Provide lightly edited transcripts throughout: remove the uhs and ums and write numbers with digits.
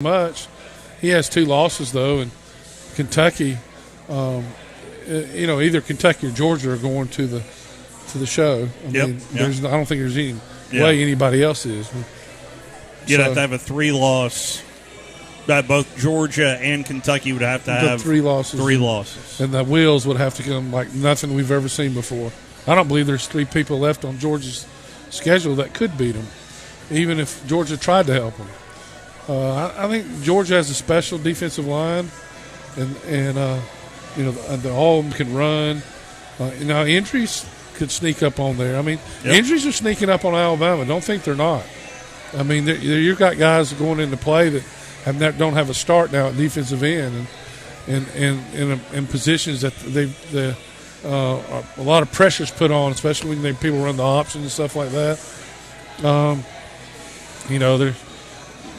much. He has 2 losses though, and Kentucky. Either Kentucky or Georgia are going to the show. I mean, I don't think there's any way anybody else is. You'd have to have a 3-loss. That both Georgia and Kentucky would have to have 3 losses. 3 losses. And the wheels would have to come like nothing we've ever seen before. I don't believe there's 3 people left on Georgia's schedule that could beat them, even if Georgia tried to help them. I think Georgia has a special defensive line, and all of them can run. Injuries could sneak up on there. I mean, injuries are sneaking up on Alabama. Don't think they're not. I mean, you've got guys going into play that don't have a start now at defensive end, and in positions that a lot of pressure's put on, especially when people run the option and stuff like that.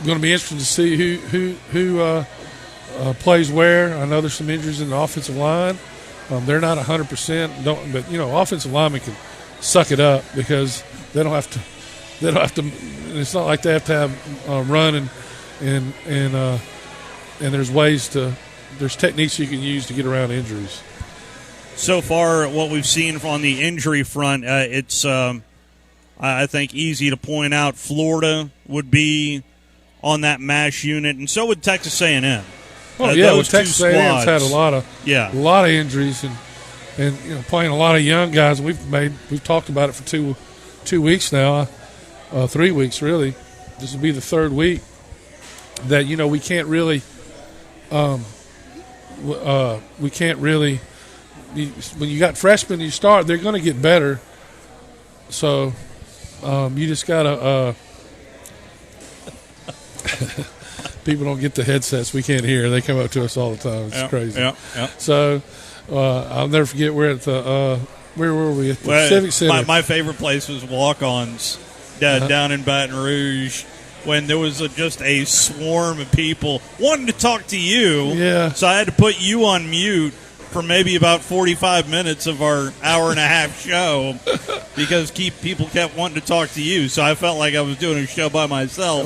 They're going to be interesting to see who plays where. I know there's some injuries in the offensive line. They're not 100%. But offensive linemen can suck it up because they don't have to. They don't have to. It's not like they have to have run and there's ways to. There's techniques you can use to get around injuries. So far, what we've seen on the injury front, it's I think easy to point out. Florida would be on that MASH unit, and so would Texas A&M. Well, Texas A&M's had a lot of injuries and playing a lot of young guys. We've talked about it for two weeks now, 3 weeks really. This will be the 3rd week that we can't really when you got freshmen you start, they're going to get better. So you just gotta. People don't get the headsets. We can't hear. They come up to us all the time. It's crazy. Yeah. So I'll never forget. We're at the where were we at the Civic Center? My favorite place was Walk-Ons down in Baton Rouge when there was just a swarm of people wanting to talk to you. Yeah. So I had to put you on mute for maybe about 45 minutes of our hour-and-a-half show because people kept wanting to talk to you. So I felt like I was doing a show by myself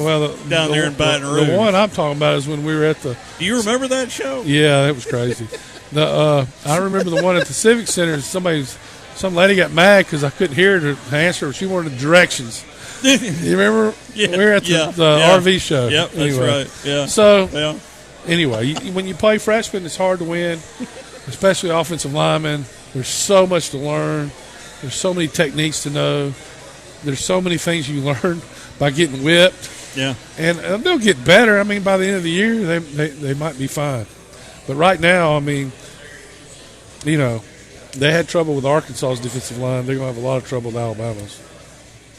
down there in Baton Rouge. The one I'm talking about is when we were at the... Do you remember that show? Yeah, it was crazy. I remember the one at the Civic Center. Some lady got mad because I couldn't hear her to answer. She wanted directions. You remember? Yeah, we were at the RV show. Yep, anyway. That's right. Yeah. So, anyway, when you play freshmen, it's hard to win. Especially offensive linemen. There's so much to learn. There's so many techniques to know. There's so many things you learn by getting whipped. Yeah. And they'll get better. I mean, by the end of the year, they might be fine. But right now, I mean, they had trouble with Arkansas's defensive line. They're going to have a lot of trouble with Alabama's.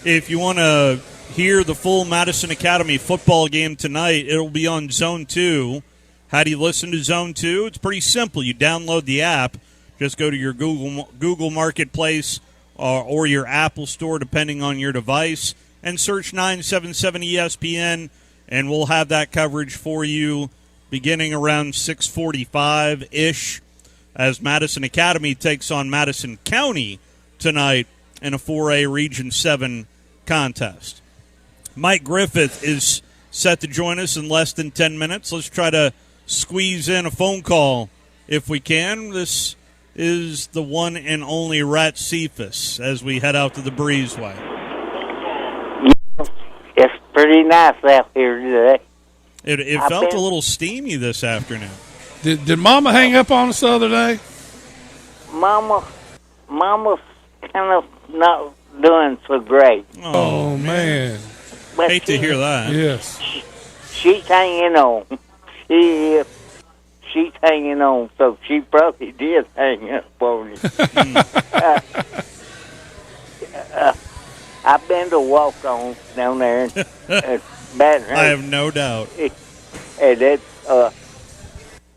If you want to hear the full Madison Academy football game tonight, it'll be on Zone 2. How do you listen to Zone 2? It's pretty simple. You download the app. Just go to your Google Marketplace or your Apple Store, depending on your device, and search 977 ESPN, and we'll have that coverage for you beginning around 6:45-ish as Madison Academy takes on Madison County tonight in a 4A Region 7 contest. Mike Griffith is set to join us in less than 10 minutes. Let's try to squeeze in a phone call if we can. This is the one and only Rat Cephas as we head out to the breezeway. It's pretty nice out here today. It felt a little steamy this afternoon. Did Mama hang up on us the other day? Mama's kind of not doing so great. Oh man. But hate to hear that. Yes. She's hanging on. She's hanging on, so she probably did hang up on you. I've been to walk-on down there in Baton Rouge. I have no doubt. And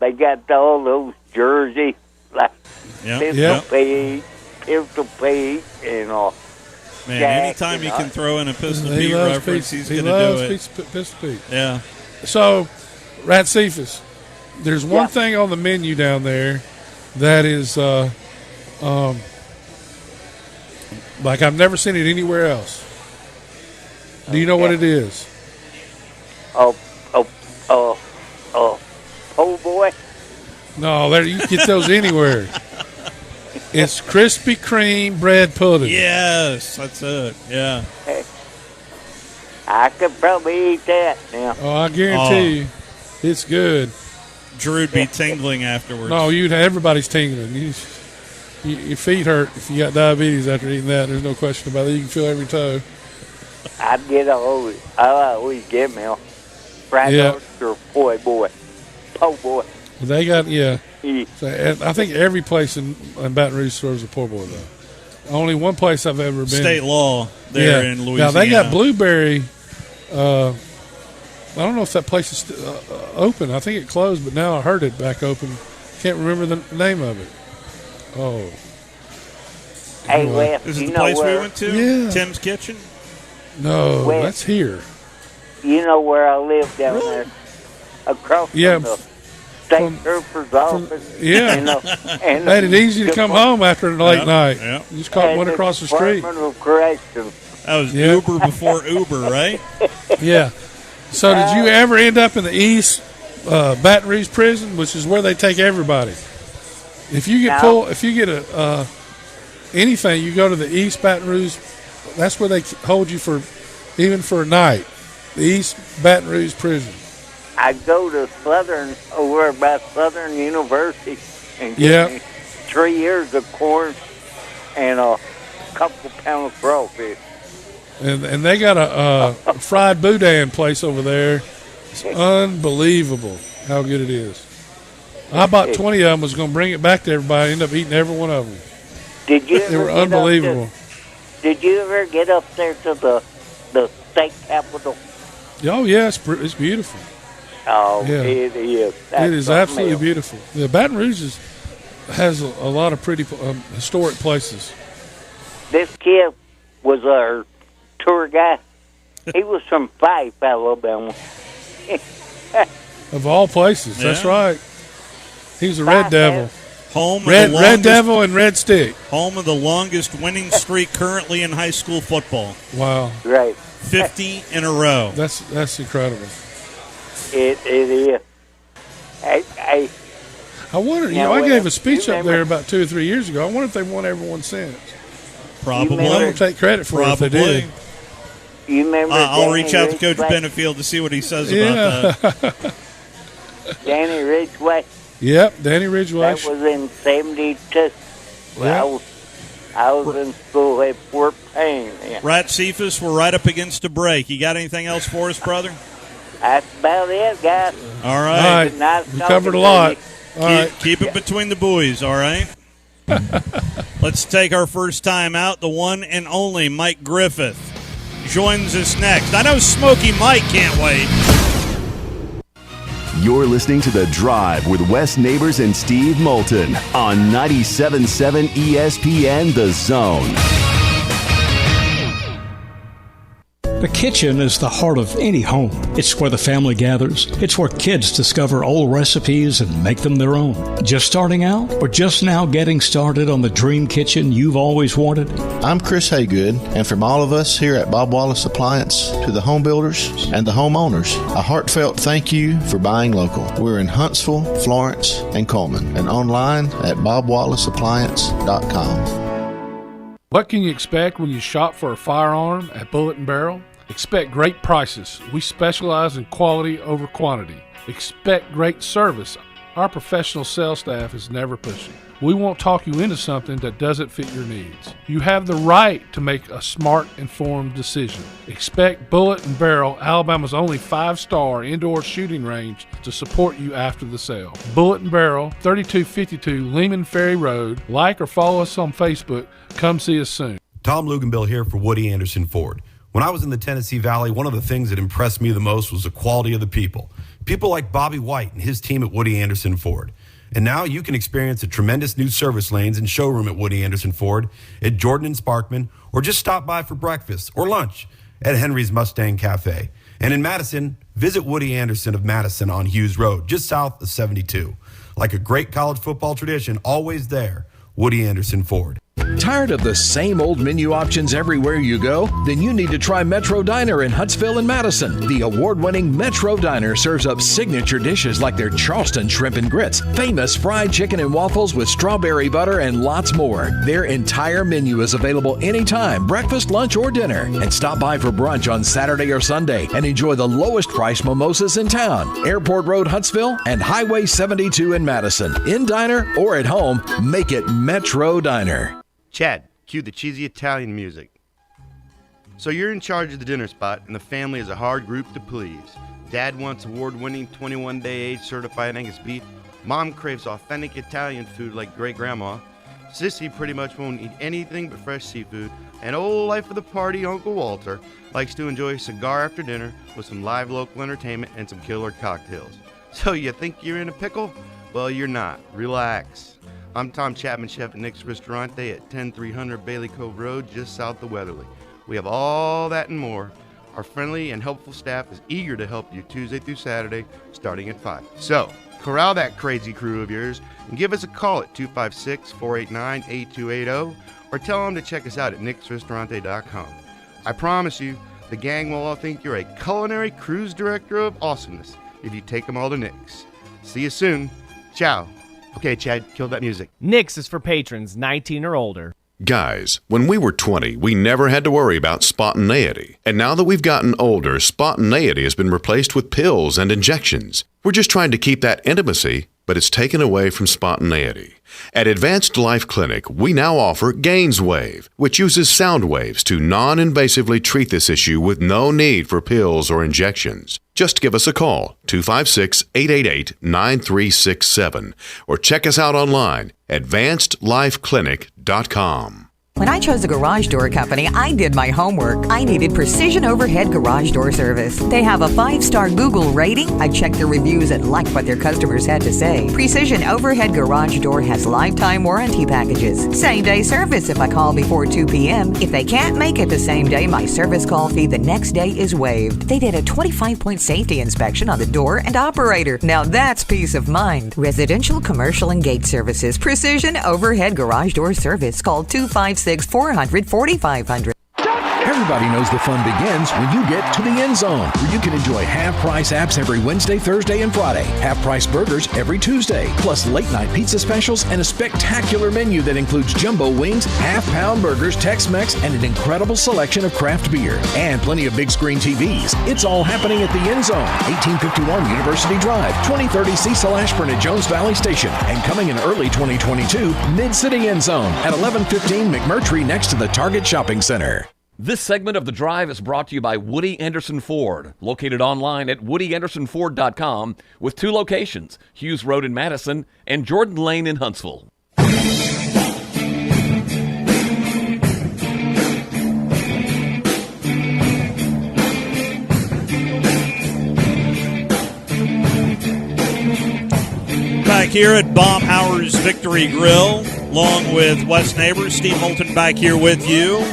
they got all those jerseys, like Pistol Pete, and all. Man, anytime you can throw in a Pistol Pete reference, he's going to do it. Pistol Pete. Yeah. So, Rat Cephas, there's one thing on the menu down there that is like I've never seen it anywhere else. Do you know what it is? No, there you can get those anywhere. It's Krispy Kreme bread pudding. Yes, that's it. Yeah. I could probably eat that now. Oh, I guarantee you, it's good. Drew'd be tingling afterwards. No, everybody's tingling. Your feet hurt if you got diabetes after eating that. There's no question about it. You can feel every toe. I always get me a fried oyster, po' boy. They got So, I think every place in Baton Rouge serves a po' boy though. Only one place I've ever been. State law there in Louisiana. Now they got blueberry. I don't know if that place is still open. I think it closed, but now I heard it back open. Can't remember the name of it. Oh. Hey, Wes, Is it you the know place where? we went to? Yeah. Tim's Kitchen? No, Wes. that's here. You know where I live down there, across from the state trooper's office. Yeah. And Made it easy to come home after a late night. Yep. You just caught one across the street. Department of Corrections. That was Uber before Uber, right? Yeah. So did you ever end up in the East Baton Rouge prison, which is where they take everybody? If you get anything, you go to the East Baton Rouge. That's where they hold you even for a night. The East Baton Rouge prison. I go to over by Southern University and get me 3 years of corn and a couple pounds of crawfish. And they got a fried boudin place over there. It's unbelievable how good it is. I bought 20 of them. Was going to bring it back to everybody. I ended up eating every one of them. Did you? They were unbelievable. Did you ever get up there to the state capitol? Oh yeah, it's beautiful. Oh, yeah. It is. It is absolutely beautiful. The Baton Rouge has a lot of pretty historic places. This kid was our tour guide. He was from Fife, Alabama. Of all places, that's right. He's a Red Devil. Red Devil and Red Stick. Home of the longest winning streak currently in high school football. Wow. Right. 50 in a row. That's incredible. It is. I wonder, I gave a speech up there about 2 or 3 years ago. I wonder if they won everyone since. Probably. I don't take credit for it if they did. You remember I'll reach out to Coach Benefield to see what he says about that. Danny Ridgeway. Yep, Danny Ridgeway. That was in 72. Well, I was in school at Fort Payne. Yeah. Rat Cephas, we're right up against a break. You got anything else for us, brother? That's about it, guys. All right. Nice we covered a lot. Keep it between the buoys, all right? Let's take our first time out. The one and only Mike Griffith joins us next. I know Smoky Mike can't wait. You're listening to The Drive with Wes Neighbors and Steve Moulton on 97.7 ESPN The Zone. The kitchen is the heart of any home. It's where the family gathers. It's where kids discover old recipes and make them their own. Just starting out or just now getting started on the dream kitchen you've always wanted? I'm Chris Haygood, and from all of us here at Bob Wallace Appliance to the home builders and the homeowners, a heartfelt thank you for buying local. We're in Huntsville, Florence, and Coleman, and online at bobwallaceappliance.com. What can you expect when you shop for a firearm at Bullet & Barrel? Expect great prices. We specialize in quality over quantity. Expect great service. Our professional sales staff is never pushing. We won't talk you into something that doesn't fit your needs. You have the right to make a smart, informed decision. Expect Bullet & Barrel, Alabama's only 5-star indoor shooting range, to support you after the sale. Bullet & Barrel, 3252 Lehman Ferry Road. Like or follow us on Facebook. Come see us soon. Tom Luganbill here for Woody Anderson Ford. When I was in the Tennessee Valley, one of the things that impressed me the most was the quality of the people. People like Bobby White and his team at Woody Anderson Ford. And now you can experience the tremendous new service lanes and showroom at Woody Anderson Ford at Jordan and Sparkman, or just stop by for breakfast or lunch at Henry's Mustang Cafe. And in Madison, visit Woody Anderson of Madison on Hughes Road, just south of 72. Like a great college football tradition, always there, Woody Anderson Ford. Tired of the same old menu options everywhere you go? Then you need to try Metro Diner in Huntsville and Madison. The award-winning Metro Diner serves up signature dishes like their Charleston shrimp and grits, famous fried chicken and waffles with strawberry butter, and lots more. Their entire menu is available anytime, breakfast, lunch, or dinner. And stop by for brunch on Saturday or Sunday and enjoy the lowest price mimosas in town. Airport Road, Huntsville, and Highway 72 in Madison. In diner or at home, make it Metro Diner. Chad, cue the cheesy Italian music. So you're in charge of the dinner spot, and the family is a hard group to please. Dad wants award-winning 21-day age certified Angus beef. Mom craves authentic Italian food like great-grandma. Sissy pretty much won't eat anything but fresh seafood. And old life of the party, Uncle Walter, likes to enjoy a cigar after dinner with some live local entertainment and some killer cocktails. So you think you're in a pickle? Well, you're not. Relax. I'm Tom Chapman, chef at Nick's Ristorante at 10300 Bailey Cove Road, just south of Weatherly. We have all that and more. Our friendly and helpful staff is eager to help you Tuesday through Saturday, starting at 5. So, corral that crazy crew of yours and give us a call at 256-489-8280 or tell them to check us out at nicksristorante.com. I promise you, the gang will all think you're a culinary cruise director of awesomeness if you take them all to Nick's. See you soon. Ciao. Okay, Chad, kill that music. Nick's is for patrons 19 or older. Guys, when we were 20, we never had to worry about spontaneity. And now that we've gotten older, spontaneity has been replaced with pills and injections. We're just trying to keep that intimacy, but it's taken away from spontaneity. At Advanced Life Clinic, we now offer GainsWave, which uses sound waves to non-invasively treat this issue with no need for pills or injections. Just give us a call, 256-888-9367, or check us out online, advancedlifeclinic.com. When I chose a garage door company, I did my homework. I needed precision overhead garage door service. They have a 5-star Google rating. I checked their reviews and liked what their customers had to say. Precision overhead garage door has lifetime warranty packages. Same-day service if I call before 2 p.m. If they can't make it the same day, my service call fee the next day is waived. They did a 25-point safety inspection on the door and operator. Now that's peace of mind. Residential, commercial, and gate services. Precision overhead garage door service. Call 256-400-4500. Everybody knows the fun begins when you get to the end zone, where you can enjoy half-price apps every Wednesday, Thursday, and Friday, half-price burgers every Tuesday, plus late-night pizza specials and a spectacular menu that includes jumbo wings, half-pound burgers, Tex-Mex, and an incredible selection of craft beer, and plenty of big-screen TVs. It's all happening at the end zone, 1851 University Drive, 2030 Cecil Ashburn at Jones Valley Station, and coming in early 2022, Mid-City End Zone at 1115 McMurtry next to the Target Shopping Center. This segment of The Drive is brought to you by Woody Anderson Ford, located online at woodyAndersonFord.com with 2 locations, Hughes Road in Madison and Jordan Lane in Huntsville. Back here at Baumhauer's Victory Grill, along with Wes Neighbors, Steve Moulton back here with you.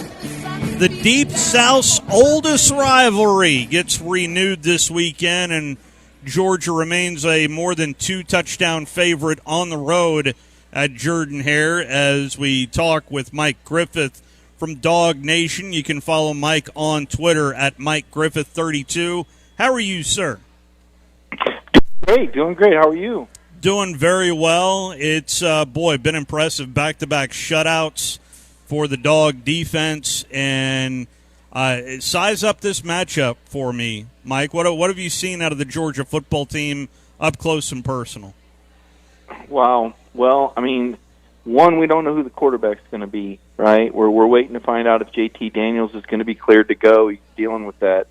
The Deep South's oldest rivalry gets renewed this weekend, and Georgia remains a more than 2-touchdown favorite on the road at Jordan-Hare. As we talk with Mike Griffith from Dog Nation, you can follow Mike on Twitter at MikeGriffith32. How are you, sir? Great, doing great. How are you? Doing very well. It's, been impressive. Back-to-back shutouts for the Dog defense, and size up this matchup for me, Mike. What have you seen out of the Georgia football team up close and personal? Wow. Well, I mean, one, we don't know who the quarterback's going to be, right? We're waiting to find out if JT Daniels is going to be cleared to go. He's dealing with that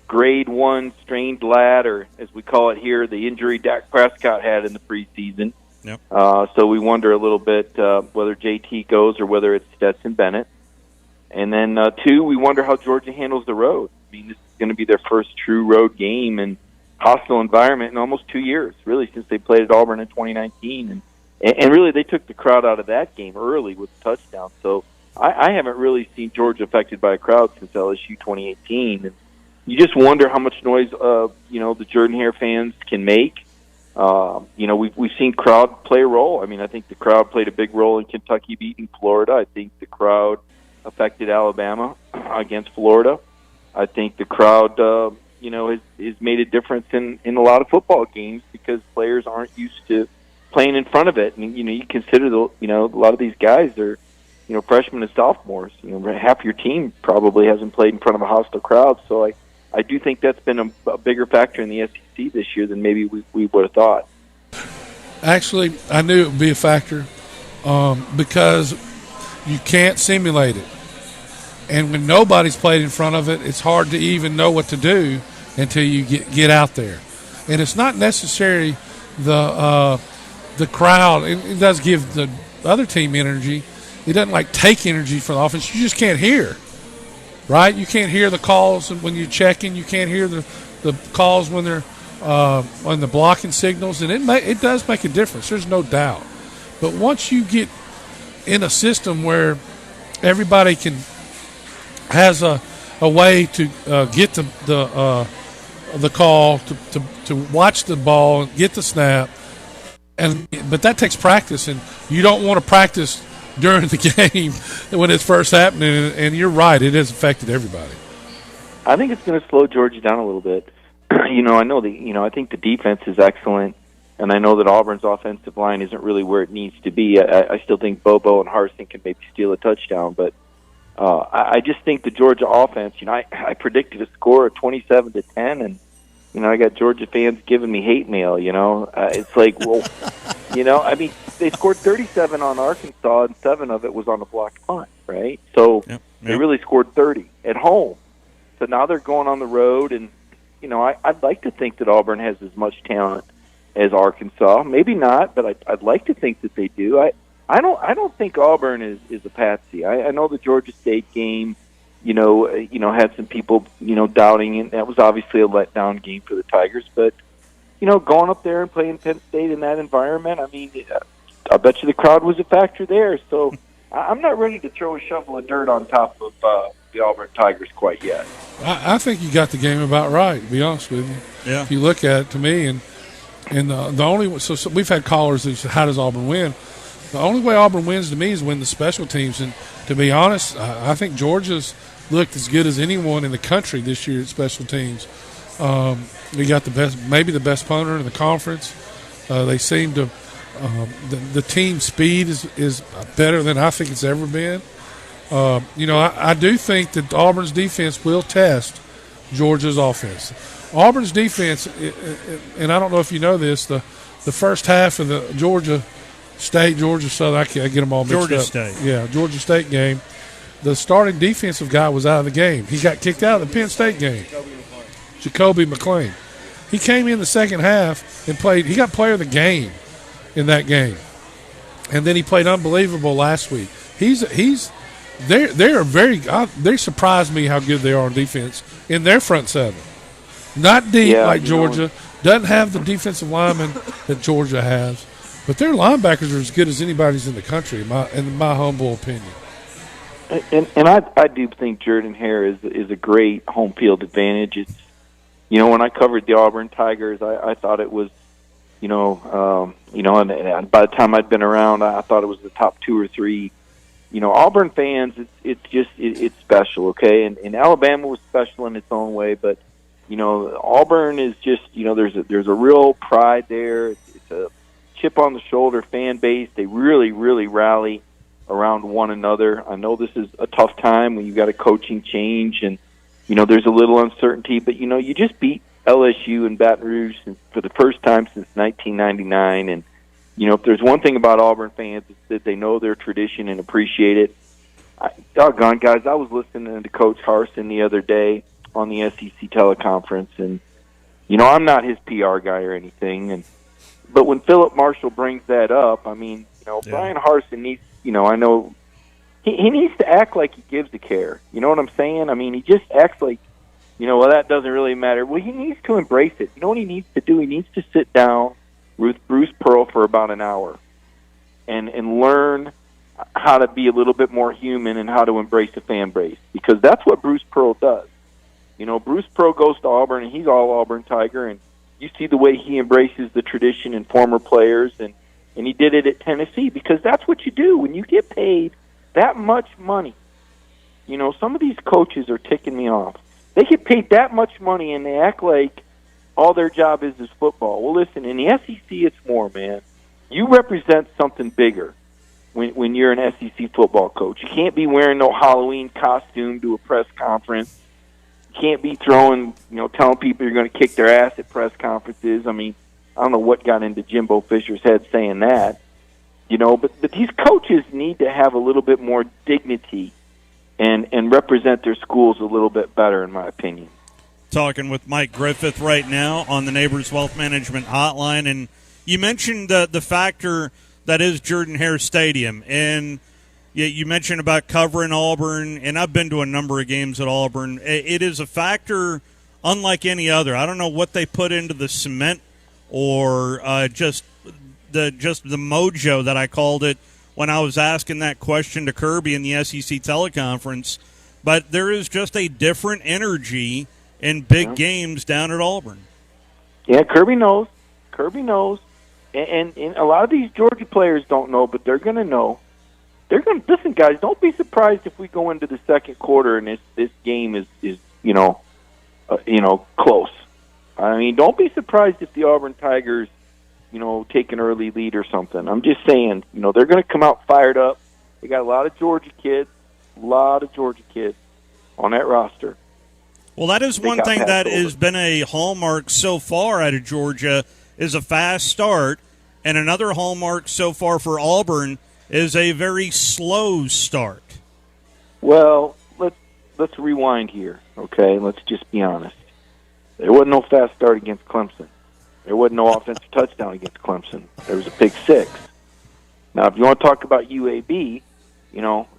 grade 1 strained lat, or as we call it here, the injury Dak Prescott had in the preseason. Yep. So we wonder a little bit whether JT goes or whether it's Stetson Bennett. And then, 2, we wonder how Georgia handles the road. I mean, this is going to be their first true road game in hostile environment in almost 2 years, really, since they played at Auburn in 2019. And really, they took the crowd out of that game early with a touchdown. So I haven't really seen Georgia affected by a crowd since LSU 2018. And you just wonder how much noise, the Jordan-Hare fans can make. We've seen crowd play a role. I mean, I think the crowd played a big role in Kentucky beating Florida. I think the crowd affected Alabama against Florida. I think the crowd, has made a difference in a lot of football games because players aren't used to playing in front of it. And, you consider, a lot of these guys are, freshmen and sophomores. Half your team probably hasn't played in front of a hostile crowd. So I do think that's been a bigger factor in the SEC this year than maybe we would have thought. Actually, I knew it would be a factor because you can't simulate it. And when nobody's played in front of it, it's hard to even know what to do until you get out there. And it's not necessarily the crowd. It does give the other team energy. It doesn't take energy from the offense. You just can't hear, right? You can't hear the calls when you're checking. You can't hear the calls when they're on the blocking signals, and it does make a difference. There's no doubt. But once you get in a system where everybody has a way to get the call to watch the ball and get the snap, but that takes practice, and you don't want to practice during the game when it's first happening. And you're right, it has affected everybody. I think it's going to slow Georgia down a little bit. I know I think the defense is excellent, and I know that Auburn's offensive line isn't really where it needs to be. I still think Bobo and Harsin can maybe steal a touchdown, but I just think the Georgia offense, I predicted a score of 27-10, and I got Georgia fans giving me hate mail. It's like, well, they scored 37 on Arkansas, and 7 of it was on a blocked punt, right? So they really scored 30 at home. So now they're going on the road, and I'd like to think that Auburn has as much talent as Arkansas. Maybe not, but I'd like to think that they do. I don't think Auburn is a patsy. I know the Georgia State game, had some people, doubting, and that was obviously a letdown game for the Tigers. But, going up there and playing Penn State in that environment, I mean, I bet you the crowd was a factor there. So I'm not ready to throw a shovel of dirt on top of the Auburn Tigers quite yet. I think you got the game about right, to be honest with you. Yeah. If you look at it, to me, and the only so we've had callers who said, how does Auburn win? The only way Auburn wins to me is win the special teams. And to be honest, I think Georgia's looked as good as anyone in the country this year at special teams. We got maybe the best punter in the conference. They seem to the team speed is better than I think it's ever been. I do think that Auburn's defense will test Georgia's offense. Auburn's defense, and I don't know if you know this, the first half of the Georgia Southern, I get them all mixed up. Georgia State. Yeah, Georgia State game. The starting defensive guy was out of the game. He got kicked out of the Penn State game. Jacoby McClain. He came in the second half and played. He got player of the game in that game, and then he played unbelievable last week. They surprised me how good they are on defense in their front seven. Not deep like Georgia. Doesn't have the defensive linemen that Georgia has. But their linebackers are as good as anybody's in the country, in my humble opinion. And I do think Jordan Hare is a great home field advantage. It's, when I covered the Auburn Tigers, I thought it was, and by the time I'd been around, I thought it was the top 2 or 3. Auburn fans, it's special, okay? And Alabama was special in its own way, but Auburn is just, there's a real pride there. It's a chip on the shoulder fan base. They really, really rally around one another. I know this is a tough time when you've got a coaching change and, there's a little uncertainty, but, you just beat LSU and Baton Rouge for the first time since 1999. And, if there's one thing about Auburn fans, it's that they know their tradition and appreciate it. Doggone, guys, I was listening to Coach Harsin the other day on the SEC teleconference, and, I'm not his PR guy or anything, but when Philip Marshall brings that up, I mean, Brian Harsin needs, I know he needs to act like he gives a care. You know what I'm saying? I mean, he just acts like, well, that doesn't really matter. Well, he needs to embrace it. You know what he needs to do? He needs to sit down with Bruce Pearl for about an hour and learn how to be a little bit more human and how to embrace the fan base, because that's what Bruce Pearl does. Bruce Pearl goes to Auburn, and he's all Auburn Tiger, and You see the way he embraces the tradition and former players, and he did it at Tennessee, because that's what you do when you get paid that much money. You know, some of these coaches are ticking me off. They get paid that much money, and they act like all their job is football. Well, listen, in the SEC, it's more, man. You represent something bigger when you're an SEC football coach. You can't be wearing no Halloween costume to a press conference. You can't be telling people you're going to kick their ass at press conferences. I mean, I don't know what got into Jimbo Fisher's head saying that. You know, but these coaches need to have a little bit more dignity and represent their schools a little bit better, in my opinion. Talking with Mike Griffith right now on the Neighbors Wealth Management Hotline, and you mentioned the factor that is Jordan-Hare Stadium, and you mentioned about covering Auburn, and I've been to a number of games at Auburn. It is a factor unlike any other. I don't know what they put into the cement or just the mojo that I called it when I was asking that question to Kirby in the SEC teleconference, but there is just a different energy in big games down at Auburn. Yeah, Kirby knows. And a lot of these Georgia players don't know, but they're going to know. They're going to listen, guys. Don't be surprised if we go into the second quarter and this game is close. I mean, don't be surprised if the Auburn Tigers, take an early lead or something. I'm just saying, they're going to come out fired up. They got a lot of Georgia kids on that roster. Well, that is one thing that has been a hallmark so far out of Georgia is a fast start, and another hallmark so far for Auburn is a very slow start. Well, let's rewind here, okay? Let's just be honest. There wasn't no fast start against Clemson. There wasn't no offensive touchdown against Clemson. There was a pick six. Now, if you want to talk about UAB,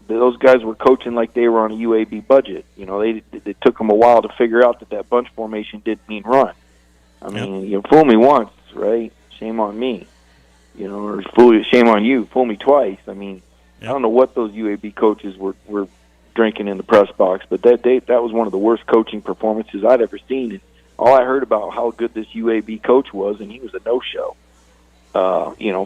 those guys were coaching like they were on a UAB budget. They took them a while to figure out that bunch formation didn't mean run. I mean, fool me once, right? Shame on me. Or shame on you. Fool me twice. I mean, I don't know what those UAB coaches were drinking in the press box, but that was one of the worst coaching performances I'd ever seen. And all I heard about how good this UAB coach was, and he was a no-show.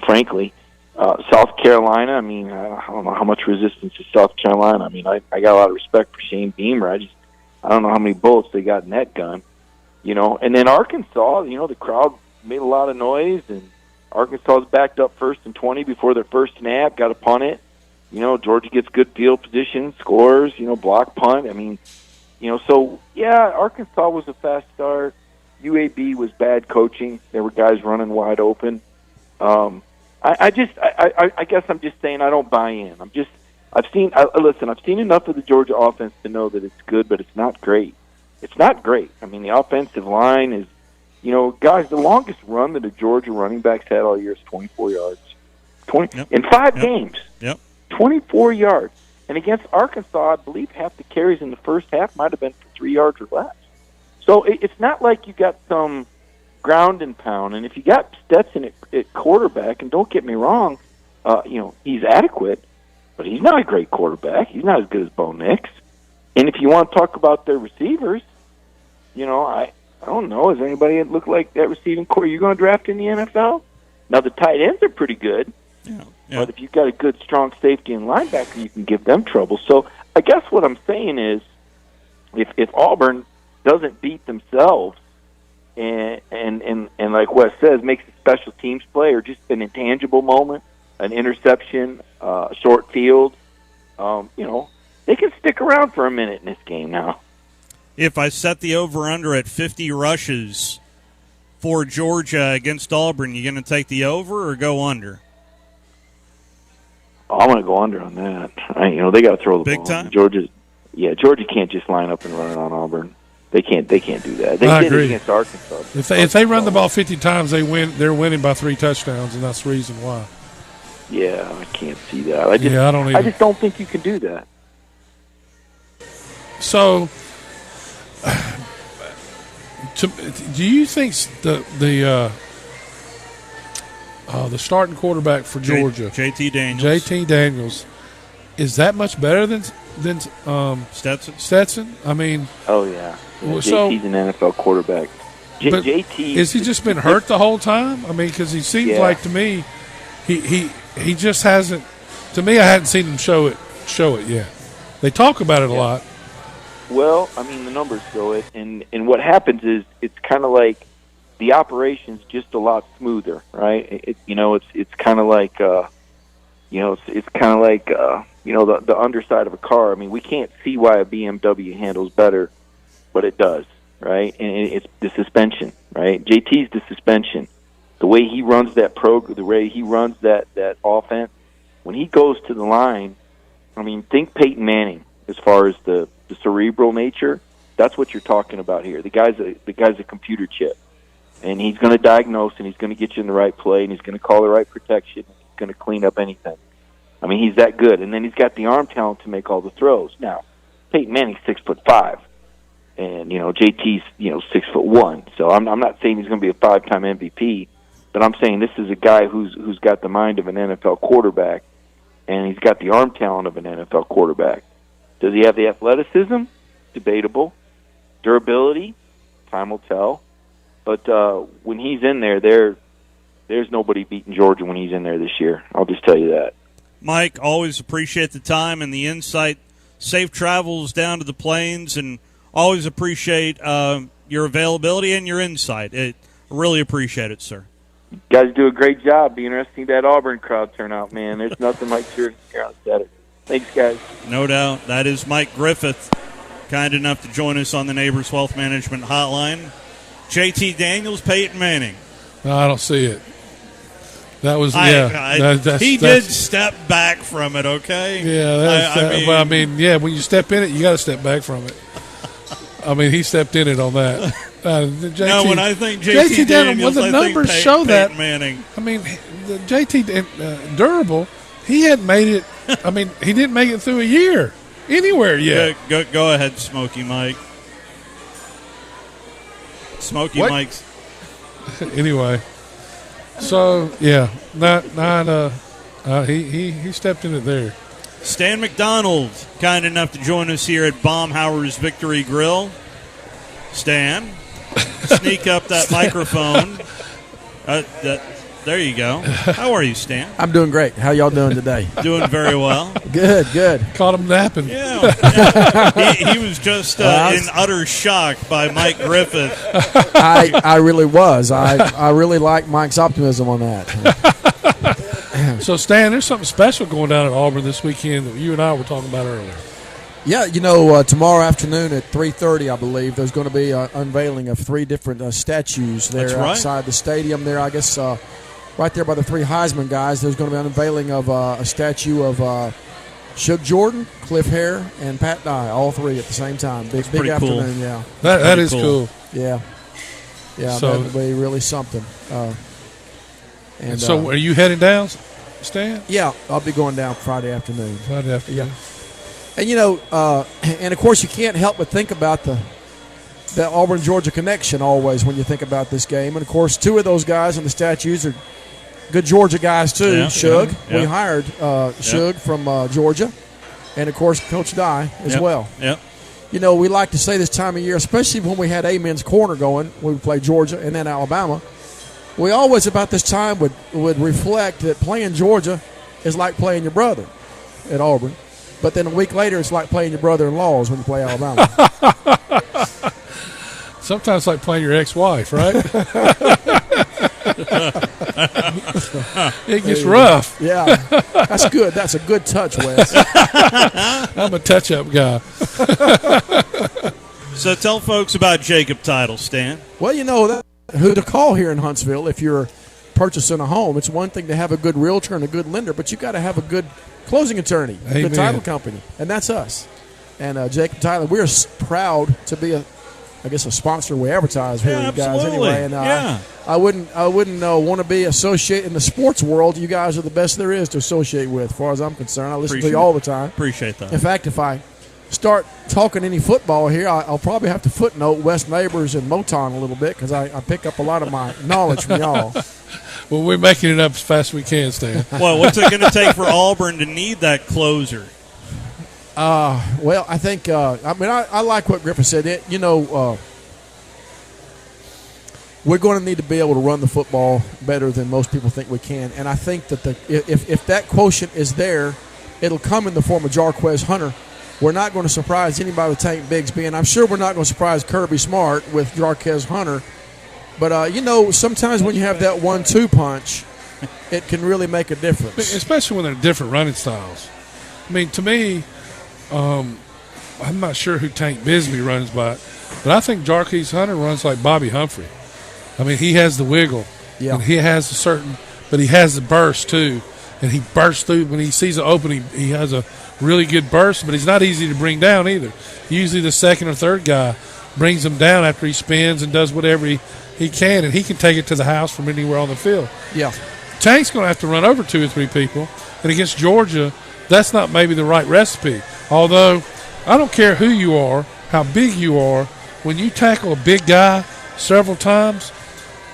Frankly. South Carolina, I mean, I don't know how much resistance is South Carolina. I mean, I got a lot of respect for Shane Beamer. I don't know how many bullets they got in that gun. And then Arkansas, the crowd made a lot of noise, and Arkansas was backed up 1st and 20 before their first snap, got to punt it. Georgia gets good field position, scores, block punt. I mean, so, yeah, Arkansas was a fast start. UAB was bad coaching. There were guys running wide open. I guess I'm just saying I don't buy in. I've seen enough of the Georgia offense to know that it's good, but it's not great. It's not great. I mean, the offensive line is, guys, the longest run that a Georgia running back's had all year is 24 yards. In 5 games. Yep. 24 yards. And against Arkansas, I believe half the carries in the first half might have been for 3 yards or less. So it's not like you got some ground and pound. And if you got Stetson at quarterback, and don't get me wrong, he's adequate, but he's not a great quarterback. He's not as good as Bo Nix. And if you want to talk about their receivers, I don't know. Is anybody that look like that receiving core you're going to draft in the NFL? Now, the tight ends are pretty good. Yeah. But if you've got a good, strong safety and linebacker, you can give them trouble. So I guess what I'm saying is if Auburn doesn't beat themselves and like Wes says, makes a special teams play or just an intangible moment, an interception, short field, they can stick around for a minute in this game now. If I set the over-under at 50 rushes for Georgia against Auburn, you going to take the over or go under? I'm going to go under on that. They got to throw the big ball. Time? Georgia can't just line up and run it on Auburn. They can't do that. They I did agree. it against Arkansas. If they run the ball 50 times, they win. They're winning by 3 touchdowns, and that's the reason why. Yeah, I can't see that. I don't either. I just don't think you can do that. So, do you think the starting quarterback for Georgia, JT Daniels, is that much better than Stetson? Stetson? I mean, oh yeah, so JT's an NFL quarterback. But JT, has he just been hurt the whole time? I mean, because he seems like to me, he just hasn't. To me, I hadn't seen him show it yet. They talk about it a lot. Well, I mean, the numbers show it, and what happens is it's kind of like the operation's just a lot smoother, right? It's kind of like it's kind of like the underside of a car. I mean, we can't see why a BMW handles better, but it does, right? And it's the suspension, right? JT's the suspension. The way he runs that the way he runs that offense, when he goes to the line, I mean, think Peyton Manning as far as the cerebral nature. That's what you're talking about here. The guy's a computer chip, and he's going to diagnose, and he's going to get you in the right play, and he's going to call the right protection. He's going to clean up anything. I mean, he's that good, and then he's got the arm talent to make all the throws. Now, Peyton Manning's 6'5", and JT's 6'1". So I'm not saying he's going to be a 5-time MVP, but I'm saying this is a guy who's got the mind of an NFL quarterback, and he's got the arm talent of an NFL quarterback. Does he have the athleticism? Debatable. Durability? Time will tell. But when he's in there, there's nobody beating Georgia when he's in there this year. I'll just tell you that. Mike, always appreciate the time and the insight. Safe travels down to the Plains, and always appreciate your availability and your insight. Really appreciate it, sir. You guys do a great job. Be interesting that Auburn crowd turnout, man. There's nothing like cheering here on Saturday. Thanks, guys. No doubt. That is Mike Griffith, kind enough to join us on the Neighbors Wealth Management Hotline. JT Daniels, Peyton Manning. No, I don't see it. That was, he did step back from it, okay? Yeah, when you step in it, you got to step back from it. I mean, he stepped in it on that. JT, when I think JT Daniels, the numbers show Peyton Manning. I mean, the JT durable, he hadn't made it. I mean, he didn't make it through a year anywhere yet. Go ahead, Smokey Mike. Smokey Mike's. Anyway, so yeah, he stepped in it there. Stan McDonald, kind enough to join us here at Baumhauer's Victory Grill. Stan, sneak up that microphone. There you go. How are you, Stan? I'm doing great. How y'all doing today? Doing very well. Good. Caught him napping. Yeah. He was just in utter shock by Mike Griffith. I really was. I really like Mike's optimism on that. So, Stan, there's something special going down at Auburn this weekend that you and I were talking about earlier. Yeah, tomorrow afternoon at 3:30, I believe, there's going to be an unveiling of 3 different statues there outside the stadium there, I guess, right there by the 3 Heisman guys. There's going to be an unveiling of a statue of Suge Jordan, Cliff Hare, and Pat Dye, all 3 at the same time. Big afternoon, cool. yeah. That is cool. Yeah, so, that'll be really something. So are you heading down, Stan? Yeah, I'll be going down Friday afternoon. Yeah. And, and of course you can't help but think about the Auburn-Georgia connection always when you think about this game. And, of course, 2 of those guys in the statues are good Georgia guys, too. Yeah, Suge. yeah. We hired Suge from Georgia. And, of course, Coach Dye as well. Yep. We like to say this time of year, especially when we had Amen's Corner going, when we played Georgia and then Alabama, we always about this time would reflect that playing Georgia is like playing your brother at Auburn. But then a week later, it's like playing your brother-in-laws when you play Alabama. Sometimes it's like playing your ex-wife, right? It gets rough. Yeah, that's good. That's a good touch, Wes. I'm a touch-up guy. So tell folks about Jacob Title, Stan. Well, who to call here in Huntsville if you're purchasing a home. It's one thing to have a good realtor and a good lender, but you got to have a good closing attorney, a good title company, and that's us. And Jacob Tyler, we're proud to be a sponsor. We advertise here, you guys, anyway. And I wouldn't want to be associated in the sports world. You guys are the best there is to associate with, as far as I'm concerned. I listen to you all the time. Appreciate that. In fact, if I start talking any football here, I'll probably have to footnote West Neighbors and Moulton a little bit because I pick up a lot of my knowledge from y'all. Well, we're making it up as fast as we can, Stan. Well, what's it going to take for Auburn to need that closer? Well, I think I like what Griffith said. we're going to need to be able to run the football better than most people think we can. And I think that if that quotient is there, it'll come in the form of Jarquez Hunter. We're not going to surprise anybody with Tank Bigsby, and I'm sure we're not going to surprise Kirby Smart with Jarquez Hunter. But, sometimes when you have that 1-2 punch, it can really make a difference. Especially when they're different running styles. I mean, to me, I'm not sure who Tank Bigsby runs by, but I think Jarquez Hunter runs like Bobby Humphrey. I mean, he has the wiggle, and he has but he has the burst too, and he bursts through when he sees an opening. He has a really good burst, but he's not easy to bring down either. Usually, the second or third guy brings him down after he spins and does whatever he can, and he can take it to the house from anywhere on the field. Yeah, Tank's going to have to run over 2 or 3 people, and against Georgia, that's not maybe the right recipe. Although, I don't care who you are, how big you are, when you tackle a big guy several times,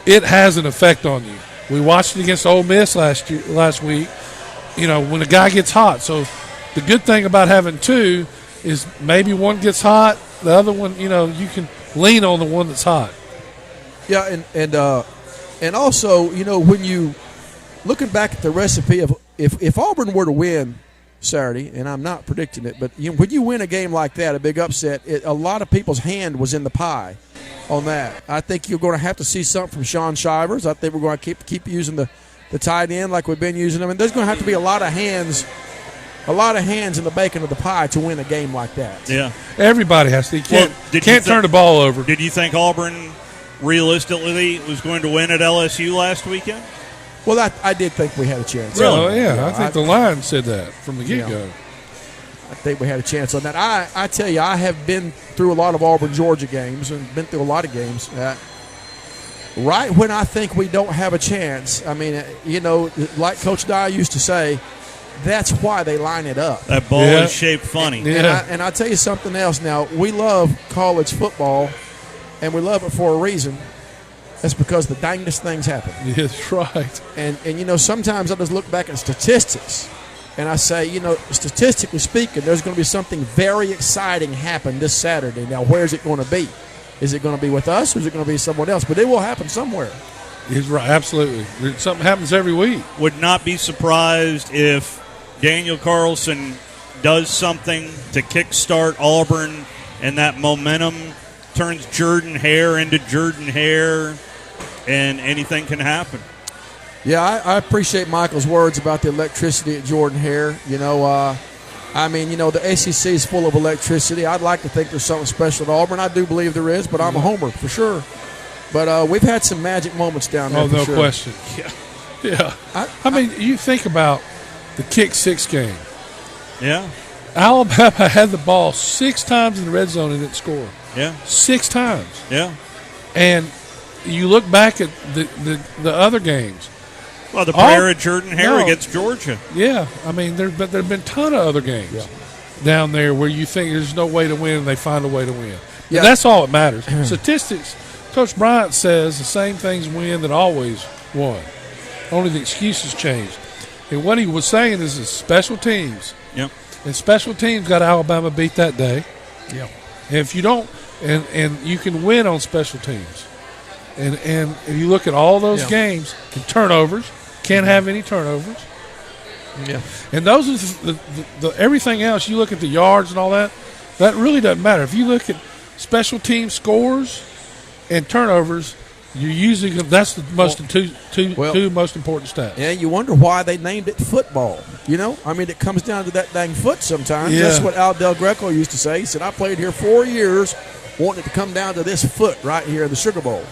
it has an effect on you. We watched it against Ole Miss last week, when a guy gets hot. So the good thing about having 2 is maybe one gets hot, the other one, you can lean on the one that's hot. Yeah, and also, when you looking back at the recipe of if Auburn were to win Saturday, and I'm not predicting it, but when you win a game like that, a big upset, a lot of people's hand was in the pie on that. I think you're going to have to see something from Sean Shivers. I think we're going to keep using the tight end like we've been using them, and there's going to have to be a lot of hands in the bacon of the pie to win a game like that. Yeah, everybody has to. You can't turn the ball over. Did you think Auburn realistically was going to win at LSU last weekend? Well, I did think we had a chance. Really? Yeah, I think the line said that from the get-go. I think we had a chance on that. I tell you, I have been through a lot of Auburn-Georgia games and been through a lot of games. Right when I think we don't have a chance, I mean, like Coach Dye used to say, that's why they line it up. That ball is shaped funny. And I'll tell you something else now. We love college football, and we love it for a reason. That's because the dangest things happen. That's right. And sometimes I just look back at statistics, and I say, statistically speaking, there's going to be something very exciting happen this Saturday. Now, where's it going to be? Is it going to be with us, or is it going to be someone else? But it will happen somewhere. He's right. Absolutely. Something happens every week. Would not be surprised if Daniel Carlson does something to kickstart Auburn, and that momentum turns Jordan Hare into Jordan Hare, and anything can happen. Yeah, I appreciate Michael's words about the electricity at Jordan Hare. The SEC is full of electricity. I'd like to think there's something special at Auburn. I do believe there is, but I'm a homer for sure. But we've had some magic moments down there. Oh, no question. Yeah. I mean, you think about the kick 6 game. Yeah. Alabama had the ball 6 times in the red zone and didn't score. Yeah. 6 times. Yeah. And you look back at the other games. Well, the prayer of Jordan Hare against Georgia. Yeah. I mean, there have been a ton of other games down there where you think there's no way to win and they find a way to win. Yeah. And that's all that matters. Statistics, Coach Bryant says the same things win that always won. Only the excuses changed. And what he was saying is special teams. Yep. And special teams got Alabama beat that day. Yeah. And if you don't, and you can win on special teams. And if you look at all those games, and turnovers, can't have any turnovers. Yeah. And those are the everything else, you look at the yards and all that really doesn't matter. If you look at special team scores and turnovers, you're usually that's the two most important stats. Yeah, you wonder why they named it football. It comes down to that dang foot sometimes. Yeah. That's what Al Del Greco used to say. He said, I played here 4 years, wanting it to come down to this foot right here in the Sugar Bowl.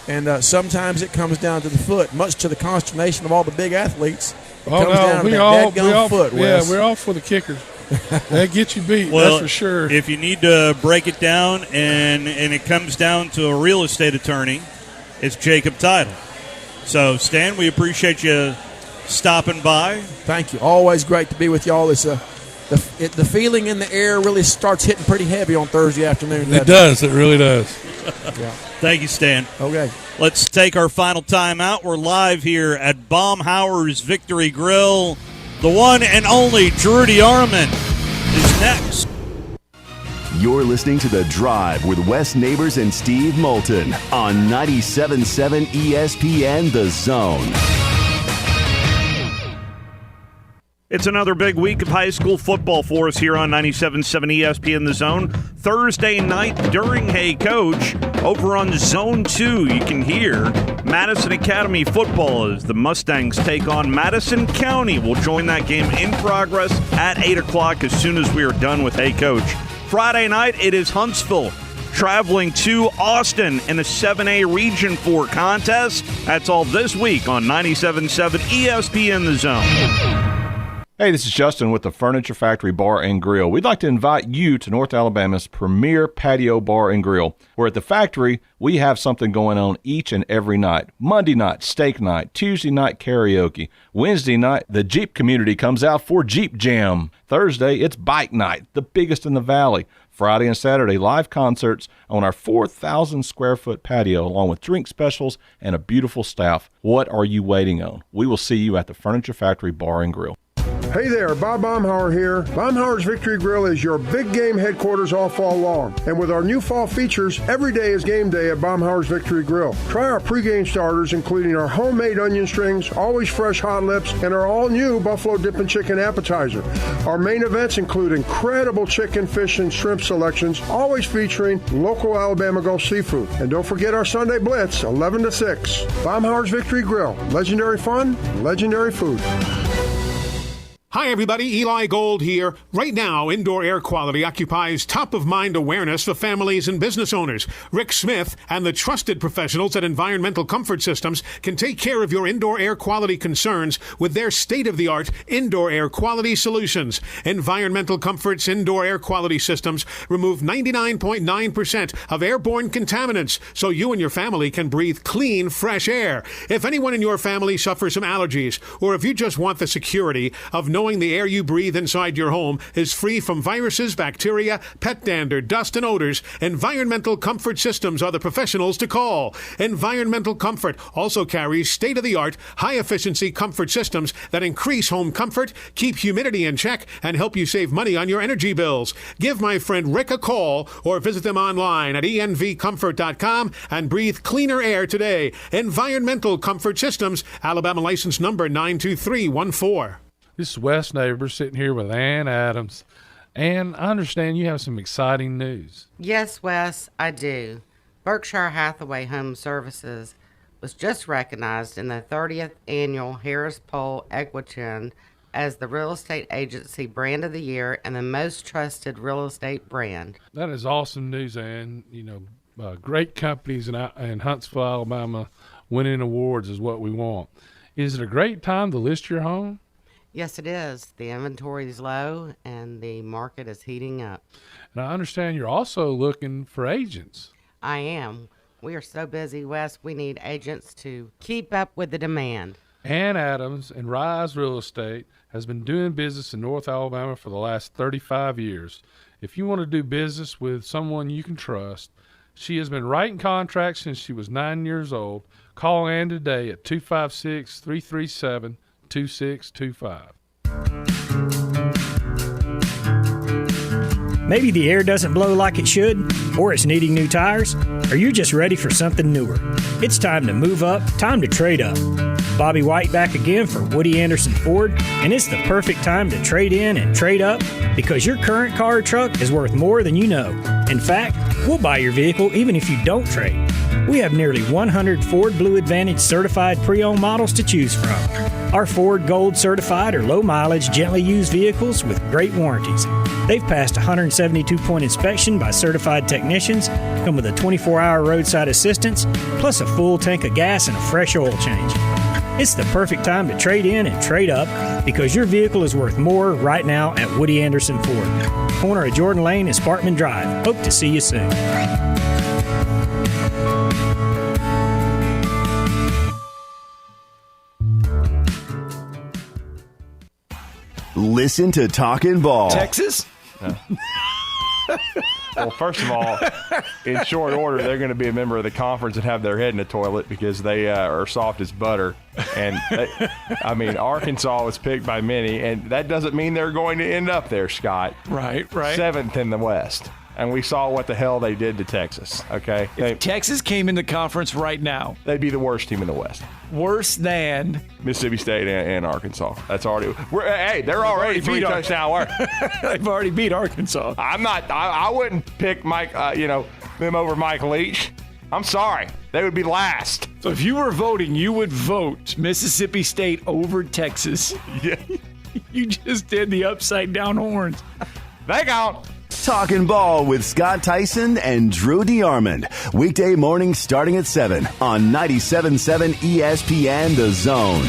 And sometimes it comes down to the foot, much to the consternation of all the big athletes. It comes down to that dadgum foot, Wes. Yeah, we're all for the kickers. That gets you beat, well, that's for sure. If you need to break it down and it comes down to a real estate attorney, it's Jacob Title. So, Stan, we appreciate you stopping by. Thank you. Always great to be with y'all. It's the feeling in the air really starts hitting pretty heavy on Thursday afternoon. It does. It really does. Yeah. Thank you, Stan. Okay. Let's take our final time out. We're live here at Baumhauer's Victory Grill. The one and only Drew DeArmond is next. You're listening to The Drive with Wes Neighbors and Steve Moulton on 97.7 ESPN The Zone. It's another big week of high school football for us here on 97.7 ESPN The Zone. Thursday night during Hey Coach, over on Zone 2, you can hear Madison Academy football as the Mustangs take on Madison County. We'll join that game in progress at 8 o'clock as soon as we are done with Hey Coach. Friday night, it is Huntsville traveling to Austin in a 7A Region 4 contest. That's all this week on 97.7 ESPN The Zone. Hey, this is Justin with the Furniture Factory Bar and Grill. We'd like to invite you to North Alabama's premier patio bar and grill, where at the factory, we have something going on each and every night. Monday night, steak night. Tuesday night, karaoke. Wednesday night, the Jeep community comes out for Jeep Jam. Thursday, it's bike night, the biggest in the valley. Friday and Saturday, live concerts on our 4,000-square-foot patio, along with drink specials and a beautiful staff. What are you waiting on? We will see you at the Furniture Factory Bar and Grill. Hey there, Bob Baumhauer here. Baumhauer's Victory Grill is your big game headquarters all fall long. And with our new fall features, every day is game day at Baumhauer's Victory Grill. Try our pregame starters, including our homemade onion strings, always fresh hot lips, and our all-new Buffalo Dippin' Chicken appetizer. Our main events include incredible chicken, fish, and shrimp selections, always featuring local Alabama Gulf seafood. And don't forget our Sunday Blitz, 11 to 6. Baumhauer's Victory Grill. Legendary fun, legendary food. Hi, everybody. Eli Gold here. Right now, indoor air quality occupies top-of-mind awareness for families and business owners. Rick Smith and the trusted professionals at Environmental Comfort Systems can take care of your indoor air quality concerns with their state-of-the-art indoor air quality solutions. Environmental Comfort's indoor air quality systems remove 99.9% of airborne contaminants so you and your family can breathe clean, fresh air. If anyone in your family suffers from allergies, or if you just want the security of knowing the air you breathe inside your home is free from viruses, bacteria, pet dander, dust, and odors, Environmental Comfort Systems are the professionals to call. Environmental Comfort also carries state-of-the-art, high-efficiency comfort systems that increase home comfort, keep humidity in check, and help you save money on your energy bills. Give my friend Rick a call or visit them online at envcomfort.com and breathe cleaner air today. Environmental Comfort Systems, Alabama license number 92314. This is Wes Neighbors sitting here with Ann Adams. Ann, I understand you have some exciting news. Yes, Wes, I do. Berkshire Hathaway Home Services was just recognized in the 30th Annual Harris Poll Equitrin as the Real Estate Agency Brand of the Year and the most trusted real estate brand. That is awesome news, Ann. You know, great companies in Huntsville, Alabama, winning awards is what we want. Is it a great time to list your home? Yes, it is. The inventory is low and the market is heating up. And I understand you're also looking for agents. I am. We are so busy, Wes, we need agents to keep up with the demand. Ann Adams and Rise Real Estate has been doing business in North Alabama for the last 35 years. If you want to do business with someone you can trust, she has been writing contracts since she was 9 years old. Call Ann today at 256-337-2625. Maybe the air doesn't blow like it should, or it's needing new tires, or you're just ready for something newer. It's time to move up, time to trade up. Bobby White back again for Woody Anderson Ford, and it's the perfect time to trade in and trade up because your current car or truck is worth more than you know. In fact, we'll buy your vehicle even if you don't trade. We have nearly 100 Ford Blue Advantage certified pre-owned models to choose from. Our Ford Gold certified or low mileage, gently used vehicles with great warranties. They've passed a 172-point inspection by certified technicians, come with a 24-hour roadside assistance, plus a full tank of gas and a fresh oil change. It's the perfect time to trade in and trade up because your vehicle is worth more right now at Woody Anderson Ford. Corner of Jordan Lane and Sparkman Drive. Hope to see you soon. Listen to Talkin' Ball. Texas? Well, first of all, in short order, they're going to be a member of the conference and have their head in the toilet because they are soft as butter. And, Arkansas was picked by many, and that doesn't mean they're going to end up there, Scott. Right. 7th in the West. and we saw what the hell they did to Texas, okay? If Texas came in the conference right now, they'd be the worst team in the West. Worse than Mississippi State and Arkansas. That's already. They're already 3 touchdown. They've already beat Arkansas. I wouldn't pick Mike. Them over Mike Leach. I'm sorry. They would be last. So if you were voting, you would vote Mississippi State over Texas. Yeah. You just did the upside down horns. They count. Talking Ball with Scott Tyson and Drew DeArmond. Weekday mornings starting at 7 on 97.7 ESPN The Zone.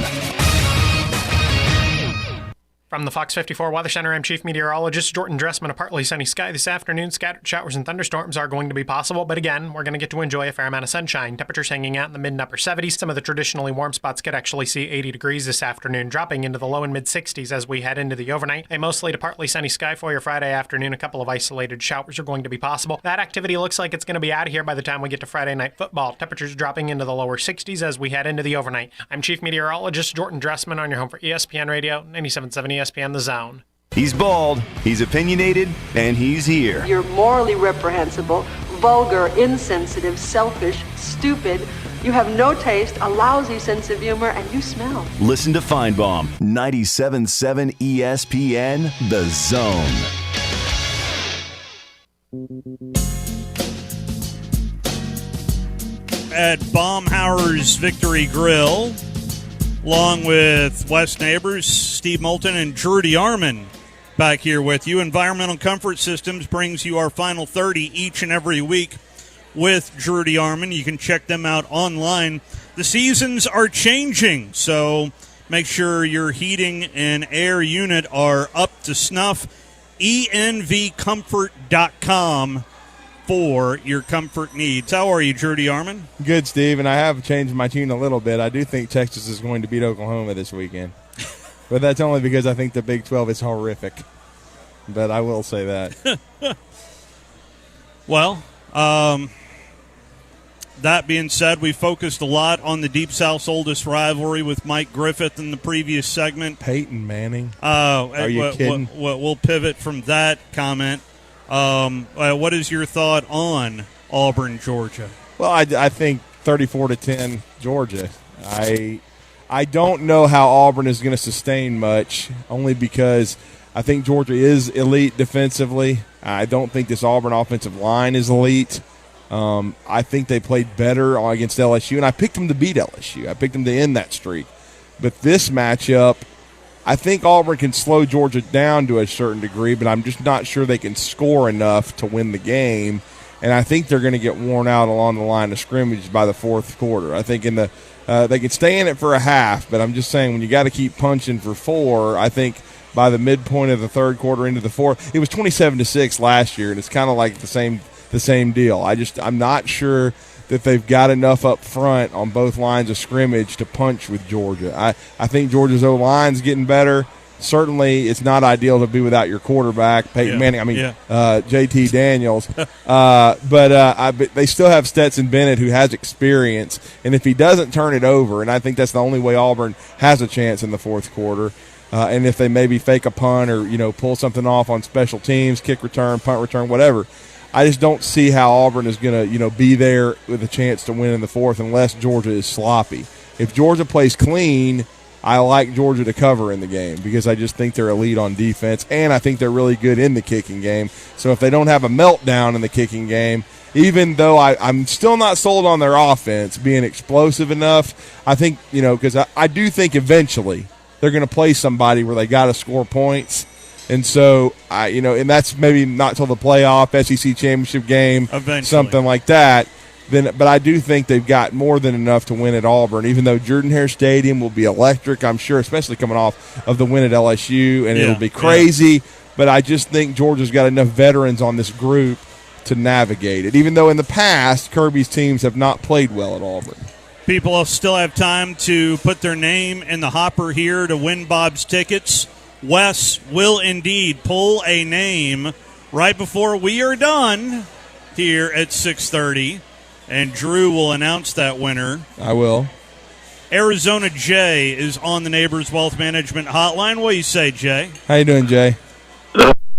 From the Fox 54 Weather Center, I'm Chief Meteorologist Jordan Dressman. A partly sunny sky this afternoon. Scattered showers and thunderstorms are going to be possible, but again, we're going to get to enjoy a fair amount of sunshine. Temperatures hanging out in the mid and upper 70s. Some of the traditionally warm spots could actually see 80 degrees this afternoon, dropping into the low and mid 60s as we head into the overnight. A mostly to partly sunny sky for your Friday afternoon. A couple of isolated showers are going to be possible. That activity looks like it's going to be out of here by the time we get to Friday night football. Temperatures dropping into the lower 60s as we head into the overnight. I'm Chief Meteorologist Jordan Dressman on your home for ESPN Radio, 97.7 ESPN The Zone. He's bald, he's opinionated, and he's here. You're morally reprehensible, vulgar, insensitive, selfish, stupid. You have no taste, a lousy sense of humor, and you smell. Listen to Feinbaum, 97.7 ESPN The Zone. At Baumhauer's Victory Grill, along with Wes Neighbors, Steve Moulton, and Drew DeArmond back here with you. Environmental Comfort Systems brings you our Final 30 each and every week with Drew DeArmond. You can check them out online. The seasons are changing, so make sure your heating and air unit are up to snuff. envcomfort.com for your comfort needs. How are you, Drew DeArmond? Good, Steve, and I have changed my tune a little bit. I do think Texas is going to beat Oklahoma this weekend. But that's only because I think the Big 12 is horrific. But I will say that. Well, that being said, we focused a lot on the Deep South's oldest rivalry with Mike Griffith in the previous segment. Peyton Manning. Are you kidding? We'll pivot from that comment. What is your thought on Auburn, Georgia? Well, I think 34-10 Georgia. I don't know how Auburn is going to sustain much, only because I think Georgia is elite defensively. I don't think this Auburn offensive line is elite. I think they played better against LSU, and I picked them to beat LSU. I picked them to end that streak. But this matchup, I think Auburn can slow Georgia down to a certain degree, but I'm just not sure they can score enough to win the game. And I think they're going to get worn out along the line of scrimmage by the fourth quarter. I think they can stay in it for a half, but I'm just saying when you got to keep punching for 4, I think by the midpoint of the third quarter into the fourth, it was 27-6 last year, and it's kind of like the same deal. I'm not sure that they've got enough up front on both lines of scrimmage to punch with Georgia. I think Georgia's O-line's getting better. Certainly, it's not ideal to be without your quarterback, Peyton Manning. JT Daniels. But they still have Stetson Bennett, who has experience. And if he doesn't turn it over, and I think that's the only way Auburn has a chance in the fourth quarter, and if they maybe fake a punt or pull something off on special teams, kick return, punt return, whatever, I just don't see how Auburn is going to be there with a chance to win in the fourth unless Georgia is sloppy. If Georgia plays clean, I like Georgia to cover in the game because I just think they're elite on defense, and I think they're really good in the kicking game. So if they don't have a meltdown in the kicking game, even though I'm still not sold on their offense being explosive enough, I think, because I do think eventually they're going to play somebody where they got to score points. And so, and that's maybe not till the playoff, SEC championship game, eventually, something like that. But I do think they've got more than enough to win at Auburn, even though Jordan-Hare Stadium will be electric, I'm sure, especially coming off of the win at LSU, and it'll be crazy. Yeah. But I just think Georgia's got enough veterans on this group to navigate it, even though in the past Kirby's teams have not played well at Auburn. People still have time to put their name in the hopper here to win Bob's tickets. Wes will indeed pull a name right before we are done here at 6:30. And Drew will announce that winner. I will. Arizona Jay is on the Neighbors Wealth Management Hotline. What do you say, Jay? How you doing, Jay?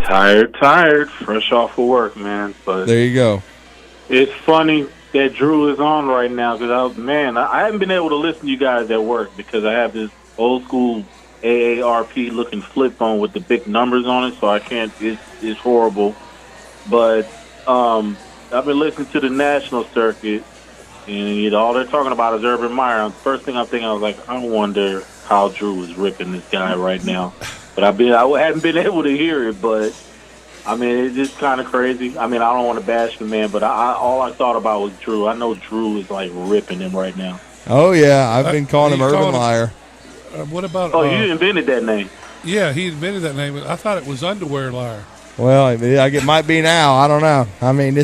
Tired. Fresh off of work, man. But There you go. it's funny that Drew is on right now because I haven't been able to listen to you guys at work because I have this old school AARP looking flip phone with the big numbers on it, so I can't. It's horrible. But I've been listening to the national circuit, and all they're talking about is Urban Meyer. The first thing I'm thinking, I was like, I wonder how Drew is ripping this guy right now. But I haven't been able to hear it, but I mean, it's just kind of crazy. I mean, I don't want to bash the man, but all I thought about was Drew. I know Drew is like ripping him right now. Oh yeah, I've been calling him Urban Meyer. What about? Oh, you invented that name. Yeah, he invented that name. I thought it was Underwear Liar. Well, it might be now. I don't know. I mean,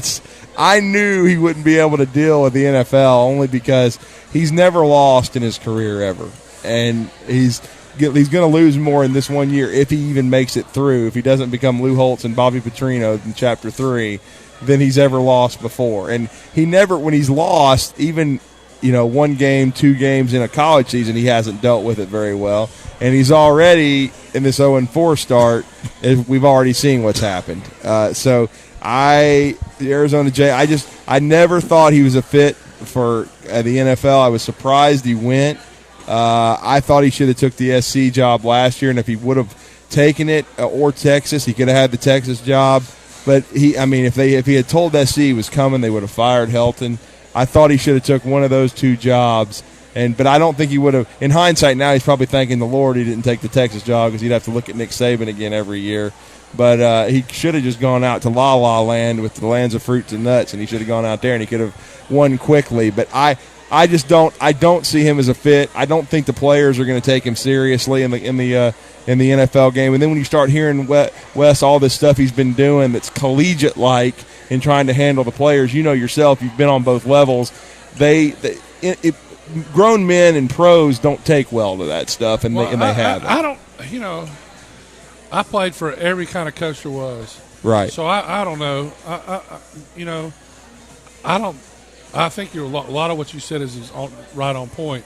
I knew he wouldn't be able to deal with the NFL only because he's never lost in his career ever, and he's going to lose more in this 1 year if he even makes it through. If he doesn't become Lou Holtz and Bobby Petrino in Chapter 3, than he's ever lost before. And he never, when he's lost, even 1 game, 2 games in a college season, he hasn't dealt with it very well. And he's already in this 0-4 start. We've already seen what's happened. So the Arizona I never thought he was a fit for the NFL. I was surprised he went. I thought he should have took the SC job last year, and if he would have taken it or Texas, he could have had the Texas job. But if he had told SC he was coming, they would have fired Helton. I thought he should have took one of those 2 jobs. But I don't think he would have. In hindsight, now he's probably thanking the Lord he didn't take the Texas job because he'd have to look at Nick Saban again every year. But he should have just gone out to La La Land with the lands of fruits and nuts, and he should have gone out there and he could have won quickly. But I just don't see him as a fit. I don't think the players are going to take him seriously in the NFL game. And then when you start hearing Wes all this stuff he's been doing that's collegiate like in trying to handle the players, yourself, you've been on both levels. Grown men and pros don't take well to that stuff, and they haven't. I don't. I played for every kind of coach there was. Right. So I don't know. I don't. I think a lot of what you said is right on point.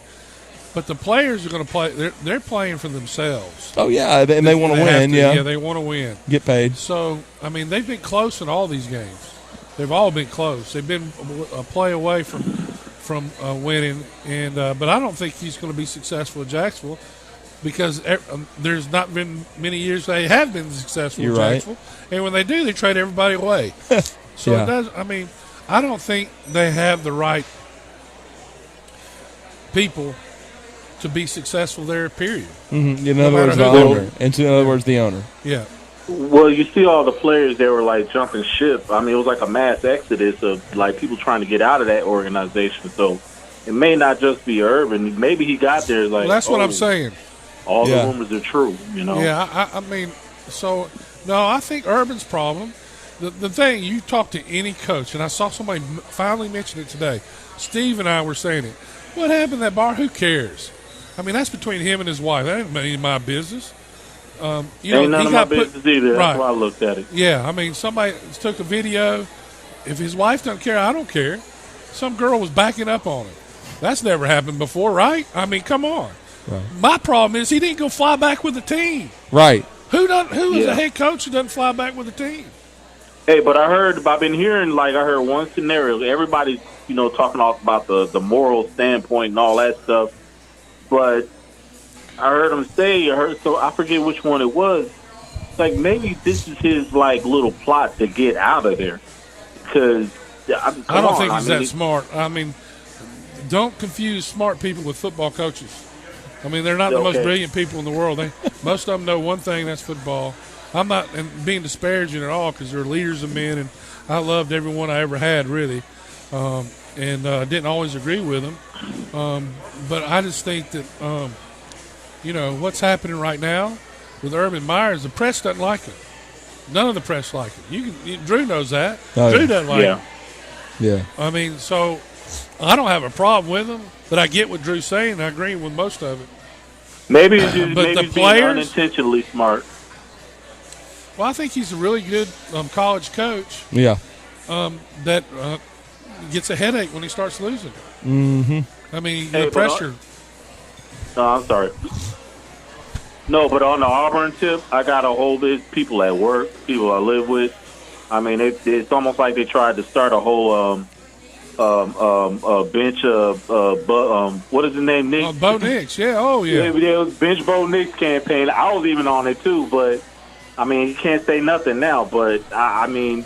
But the players are going to play. They're playing for themselves. Oh yeah, and they want to win. Yeah, they want to win. Get paid. So they've been close in all these games. They've all been close. They've been a play away from winning, and but I don't think he's going to be successful at Jacksonville because there's not been many years they have been successful at Jacksonville, and when they do, they trade everybody away. So it does. I don't think they have the right people to be successful there. Period. Mm-hmm. In other words, the owner. In other words, the owner. Yeah. Well, you see all the players that were like jumping ship. It was like a mass exodus of like people trying to get out of that organization. So it may not just be Urban. Maybe he got there like. Well, that's what I'm saying. All the rumors are true. Yeah, I think Urban's problem. The thing, you talk to any coach, and I saw somebody finally mention it today. Steve and I were saying it. What happened at that bar? Who cares? That's between him and his wife. That ain't any of my business. Ain't none of my business either. That's why I looked at it. Yeah, somebody took a video. If his wife doesn't care, I don't care. Some girl was backing up on him. That's never happened before, right? Come on. Right. My problem is he didn't go fly back with the team. Right. Who is a head coach who doesn't fly back with the team? Hey, but I've been hearing, I heard one scenario. Everybody's, talking about the moral standpoint and all that stuff. But I heard him say, so I forget which one it was. Maybe this is his, little plot to get out of there. Because, I don't think he's that smart. Don't confuse smart people with football coaches. They're not the most brilliant people in the world. Most of them know one thing, that's football. I'm not being disparaging at all because they're leaders of men, and I loved everyone I ever had, really, and didn't always agree with them. But I just think that, what's happening right now with Urban Meyer is the press doesn't like him. None of the press like him. Drew knows that. Drew doesn't like him. Yeah. So I don't have a problem with him, but I get what Drew's saying, and I agree with most of it. Maybe he's being unintentionally smart. Well, I think he's a really good college coach. Yeah. That gets a headache when he starts losing. Mm-hmm. The pressure. No, I'm sorry. No, but on the Auburn tip, I got a whole list. People at work, people I live with. I mean, it's almost like they tried to start a whole bench what is his name, Nick? Bo Nix, yeah, oh yeah. It was bench Bo Nix campaign. I was even on it too, but I mean, you can't say nothing now. But I mean,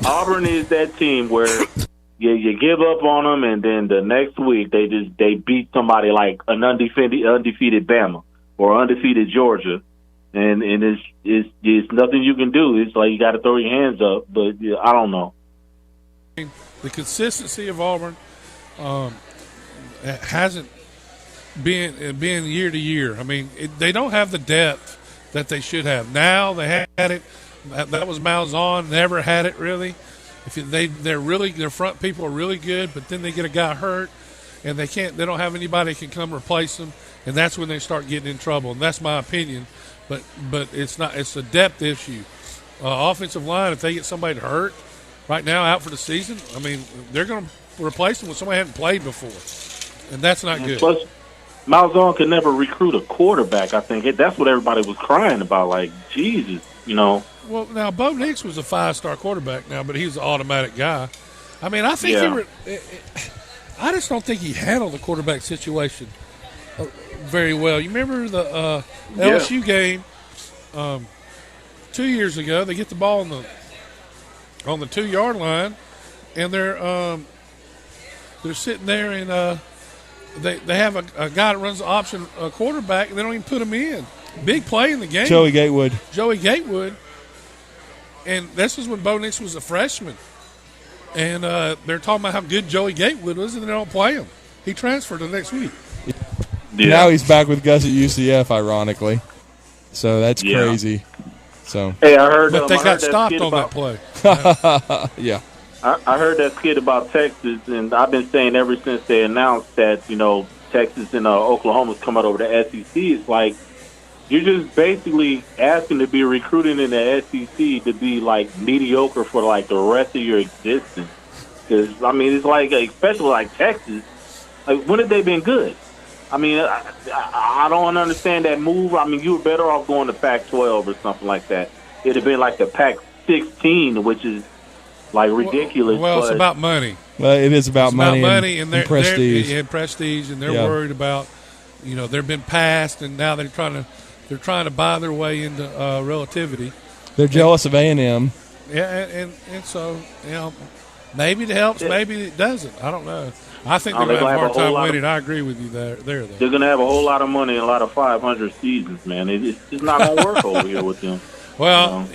Auburn is that team where you give up on them, and then the next week they beat somebody like an undefeated Bama or undefeated Georgia, and it's nothing you can do. It's like you got to throw your hands up. But I don't know. The consistency of Auburn hasn't been year to year. I mean, they don't have the depth that they should have. Now they had it. That was Malzahn. Never had it really. Their front people are really good, but then they get a guy hurt, and they don't have anybody that can come replace them, and that's when they start getting in trouble. And that's my opinion. But it's not. It's a depth issue. Offensive line, if they get somebody hurt right now out for the season, I mean, they're going to replace them with somebody who hadn't played before, and that's not good. Plus, Malzahn could never recruit a quarterback. I think that's what everybody was crying about. Like, Jesus, Well, now Bo Nix was a 5-star quarterback now, but he's an automatic guy. I mean, I think I just don't think he handled the quarterback situation very well. You remember the LSU game 2 years ago? They get the ball on the 2-yard line, and they're sitting there, and they have a guy that runs the option quarterback, and they don't even put him in. Big play in the game. Joey Gatewood. And this is when Bo Nix was a freshman. And they're talking about how good Joey Gatewood was, and they don't play him. He transferred the next week. Yeah. Now he's back with Gus at UCF, ironically. So that's crazy. So hey, I heard. But they got stopped on that play. Yeah. I heard that skit about Texas, and I've been saying ever since they announced that Texas and Oklahoma's come out over the SEC. It's like you're just basically asking to be recruited in the SEC to be like mediocre for like the rest of your existence. Because I mean, it's like especially like Texas. Like when have they been good? I mean, I don't understand that move. I mean, you were better off going to Pac-12 or something like that. It'd have been like the Pac-16, which is like ridiculous. Well, it's about money. Well, it is about money and prestige. And prestige, and they're worried about, they've been passed, and now they're trying to buy their way into relativity. They're jealous of A&M. Yeah, and so maybe it helps, maybe it doesn't. I don't know. I think they're going to have a hard time winning. I agree with you there. Though. They're going to have a whole lot of money and a lot of 500 seasons, man. It's just not going to work over here with them. Well,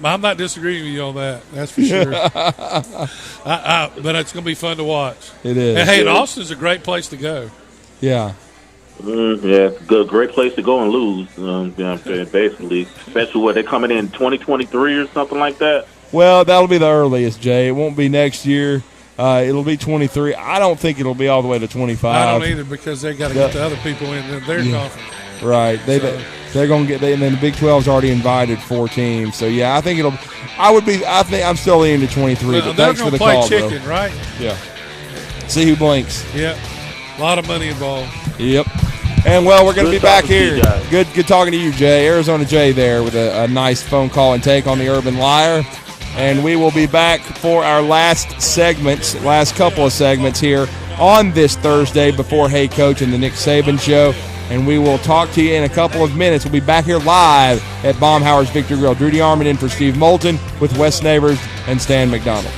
I'm not disagreeing with you on that. That's for sure. But it's going to be fun to watch. It is. And, hey, Austin's a great place to go. Yeah. Yeah, good, great place to go and lose. Basically, especially when they're coming in 2023 or something like that. Well, that'll be the earliest, Jay. It won't be next year. It'll be 23. I don't think it'll be all the way to 25. I don't either because they got to get the other people in their conference. Right. They're going to get. And then the Big 12's already invited 4 teams. So yeah, I think it'll. I think I'm still leaning to 23. But thanks for the call, they're going to play chicken, right? Yeah. See who blinks. Yeah. A lot of money involved. Yep. And well, we're going to be back here. Good talking to you, Jay. Arizona Jay there with a nice phone call and take on the Urban Liar. And we will be back for our last couple of segments here on this Thursday before Hey Coach and the Nick Saban Show. And we will talk to you in a couple of minutes. We'll be back here live at Baumhauer's Victory Grill. Drew DeArmond in for Steve Moulton with Wes Neighbors and Stan McDonald.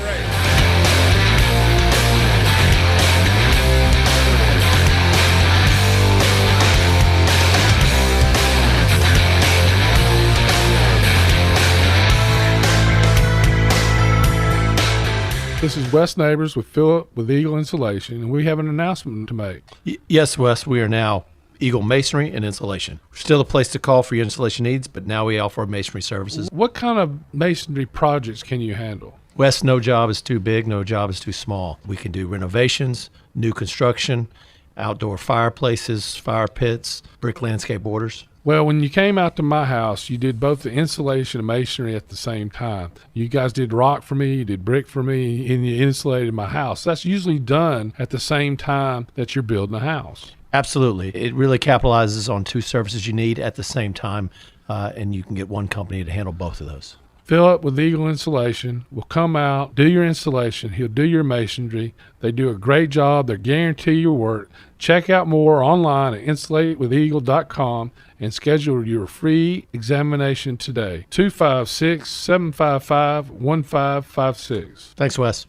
This is Wes Neighbors with Philip with Eagle Insulation, and we have an announcement to make. Yes, Wes, we are now Eagle Masonry and Insulation. We're still a place to call for your insulation needs, but now we offer masonry services. What kind of masonry projects can you handle? Wes, no job is too big, no job is too small. We can do renovations, new construction, outdoor fireplaces, fire pits, brick landscape borders. Well, when you came out to my house, you did both the insulation and masonry at the same time. You guys did rock for me, you did brick for me, and you insulated my house. That's usually done at the same time that you're building a house. Absolutely. It really capitalizes on two services you need at the same time, and you can get one company to handle both of those. Philip with Eagle Installation will come out, do your installation. He'll do your masonry. They do a great job. They guarantee your work. Check out more online at insulatewitheagle.com and schedule your free examination today. 256-755-1556. Thanks, Wes.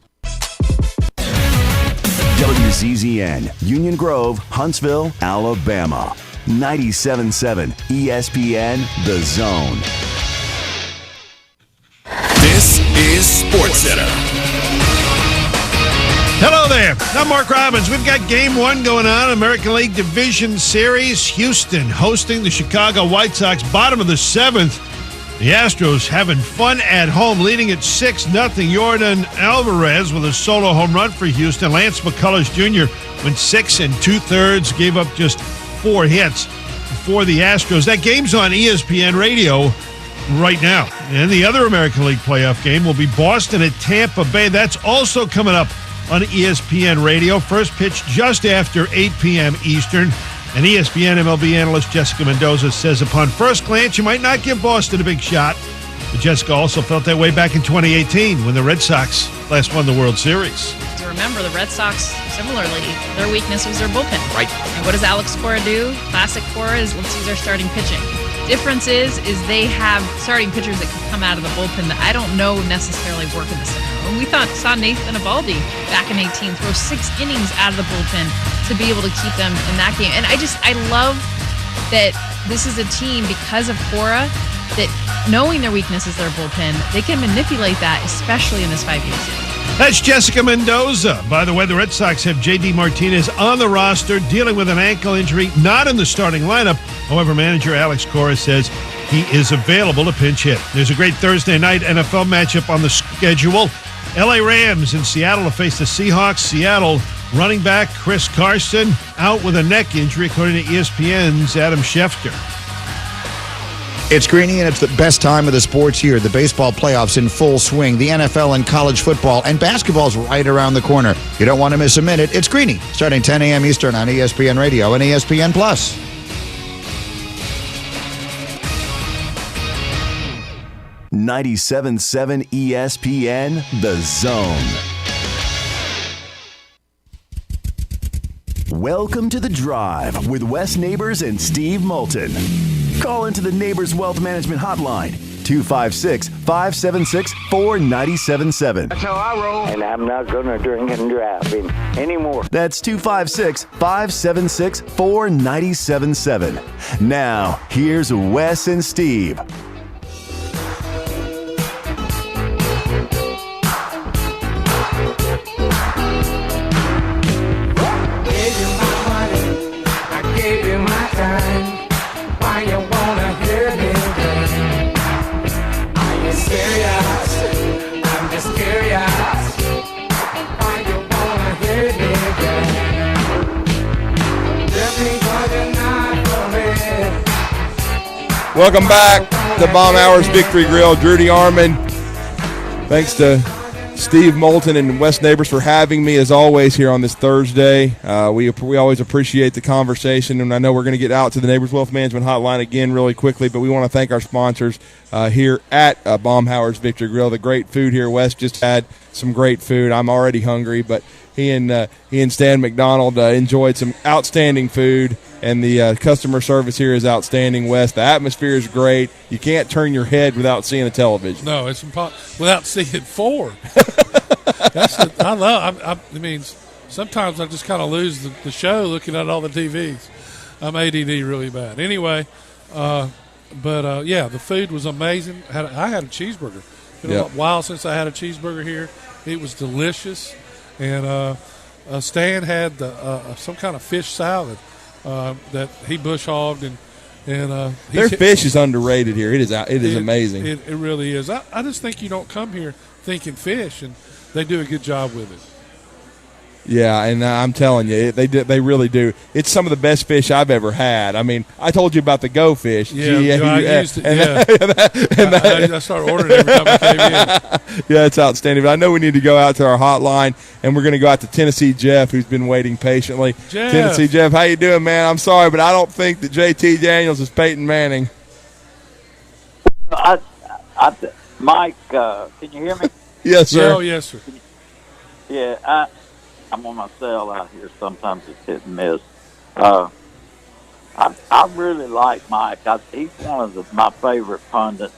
WZZN, Union Grove, Huntsville, Alabama. 97.7 ESPN, The Zone. This is SportsCenter. Hello there. I'm Mark Robbins. We've got Game 1 going on, American League Division Series. Houston hosting the Chicago White Sox, bottom of the 7th. The Astros having fun at home, leading at 6-0. Jordan Alvarez with a solo home run for Houston. Lance McCullers Jr. went 6 2/3, gave up just 4 hits for the Astros. That game's on ESPN Radio right now. And the other American League playoff game will be Boston at Tampa Bay. That's also coming up on ESPN Radio. First pitch just after 8 p.m. Eastern. And ESPN MLB analyst Jessica Mendoza says upon first glance, you might not give Boston a big shot. But Jessica also felt that way back in 2018 when the Red Sox last won the World Series. To remember, the Red Sox, similarly, their weakness was their bullpen. Right. And what does Alex Cora do? Classic Cora is let's use our starting pitching. Difference is they have starting pitchers that can come out of the bullpen that I don't know necessarily work in the center. And we saw Nathan Eovaldi back in 18 throw 6 innings out of the bullpen to be able to keep them in that game. And I love that this is a team, because of Cora, that knowing their weakness is their bullpen, they can manipulate that, especially in this 5-game series. That's Jessica Mendoza. By the way, the Red Sox have J.D. Martinez on the roster, dealing with an ankle injury, not in the starting lineup. However, manager Alex Cora says he is available to pinch hit. There's a great Thursday night NFL matchup on the schedule. L.A. Rams in Seattle to face the Seahawks. Seattle running back Chris Carson out with a neck injury, according to ESPN's Adam Schefter. It's Greeny, and it's the best time of the sports year. The baseball playoffs in full swing, the NFL and college football, and basketball's right around the corner. You don't want to miss a minute. It's Greeny, starting 10 a.m. Eastern on ESPN Radio and ESPN+. 97.7 ESPN, The Zone. Welcome to The Drive with Wes Neighbors and Steve Moulton. Call into the Neighbors Wealth Management Hotline, 256-576-4977. That's how I roll. And I'm not going to drink and drive anymore. That's 256-576-4977. Now, here's Wes and Steve. Welcome back to Bomb Hours Victory Grill. Drew DeArmond. Thanks to Steve Moulton and Wes Neighbors for having me, as always, here on this Thursday. We always appreciate the conversation, and I know we're going to get out to the Neighbors Wealth Management Hotline again really quickly, but we want to thank our sponsors here at Bomb Hours Victory Grill. The great food here. Wes just had some great food. I'm already hungry, but he and Stan McDonald enjoyed some outstanding food. And the customer service here is outstanding, Wes. The atmosphere is great. You can't turn your head without seeing a television. No, it's impossible without seeing 4. I mean, sometimes I just kind of lose the show looking at all the TVs. I'm ADD really bad. Anyway, yeah, the food was amazing. I had a cheeseburger. It's been a while since I had a cheeseburger here. It was delicious. And Stan had some kind of fish salad. That he bush hogged and their fish is underrated here. It is amazing. It really is. I just think you don't come here thinking fish, and they do a good job with it. Yeah, and I'm telling you, they really do. It's some of the best fish I've ever had. I mean, I told you about the Go fish. Yeah, I used it. I started ordering every time I came in. Yeah, it's outstanding. But I know we need to go out to our hotline, and we're going to go out to Tennessee Jeff, who's been waiting patiently. Jeff. Tennessee Jeff, how you doing, man? I'm sorry, but I don't think that JT Daniels is Peyton Manning. Mike, can you hear me? Yes, sir. Oh, yes, sir. Yeah, I'm on my cell out here. Sometimes it's hit and miss. I really like Mike. He's one of my favorite pundits.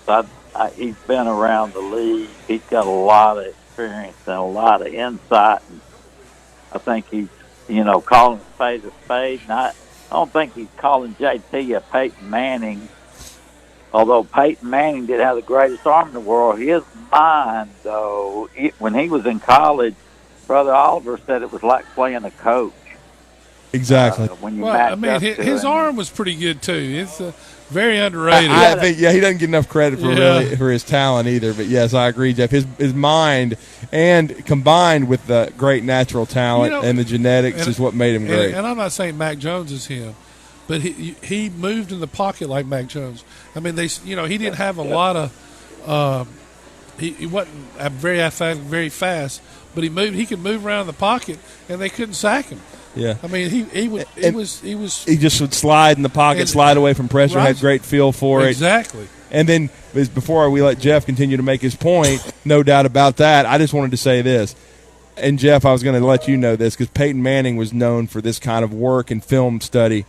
He's been around the league. He's got a lot of experience and a lot of insight. And I think he's, calling a spade a spade. And I don't think he's calling JT a Peyton Manning. Although Peyton Manning did have the greatest arm in the world, his mind, though, when he was in college, Brother Oliver said it was like playing a coach. Exactly. His arm was pretty good too. It's very underrated. I think, he doesn't get enough credit for his talent either. But yes, I agree, Jeff. His mind and combined with the great natural talent and the genetics is what made him great. And I'm not saying Mac Jones is him, but he moved in the pocket like Mac Jones. I mean, he didn't have a lot of. He wasn't very athletic, very fast, but he could move around the pocket, and they couldn't sack him. Yeah, I mean, he just would slide in the pocket, slide away from pressure, had great feel for it. Exactly. And then, before we let Jeff continue to make his point, no doubt about that, I just wanted to say this. And Jeff, I was going to let you know this because Peyton Manning was known for this kind of work and film study.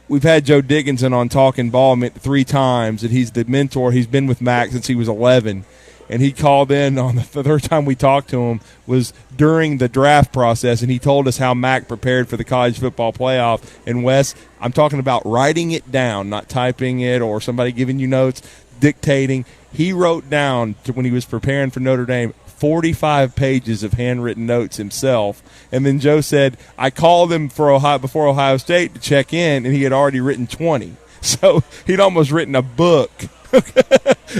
We've had Joe Dickinson on Talking Ball 3 times, and he's the mentor. He's been with Mac since he was 11. And he called in on the third time we talked to him was during the draft process, and he told us how Mac prepared for the college football playoff. And Wes, I'm talking about writing it down, not typing it or somebody giving you notes, dictating. He wrote down when he was preparing for Notre Dame 45 pages of handwritten notes himself. And then Joe said, I called him before Ohio State to check in, and he had already written 20. So he'd almost written a book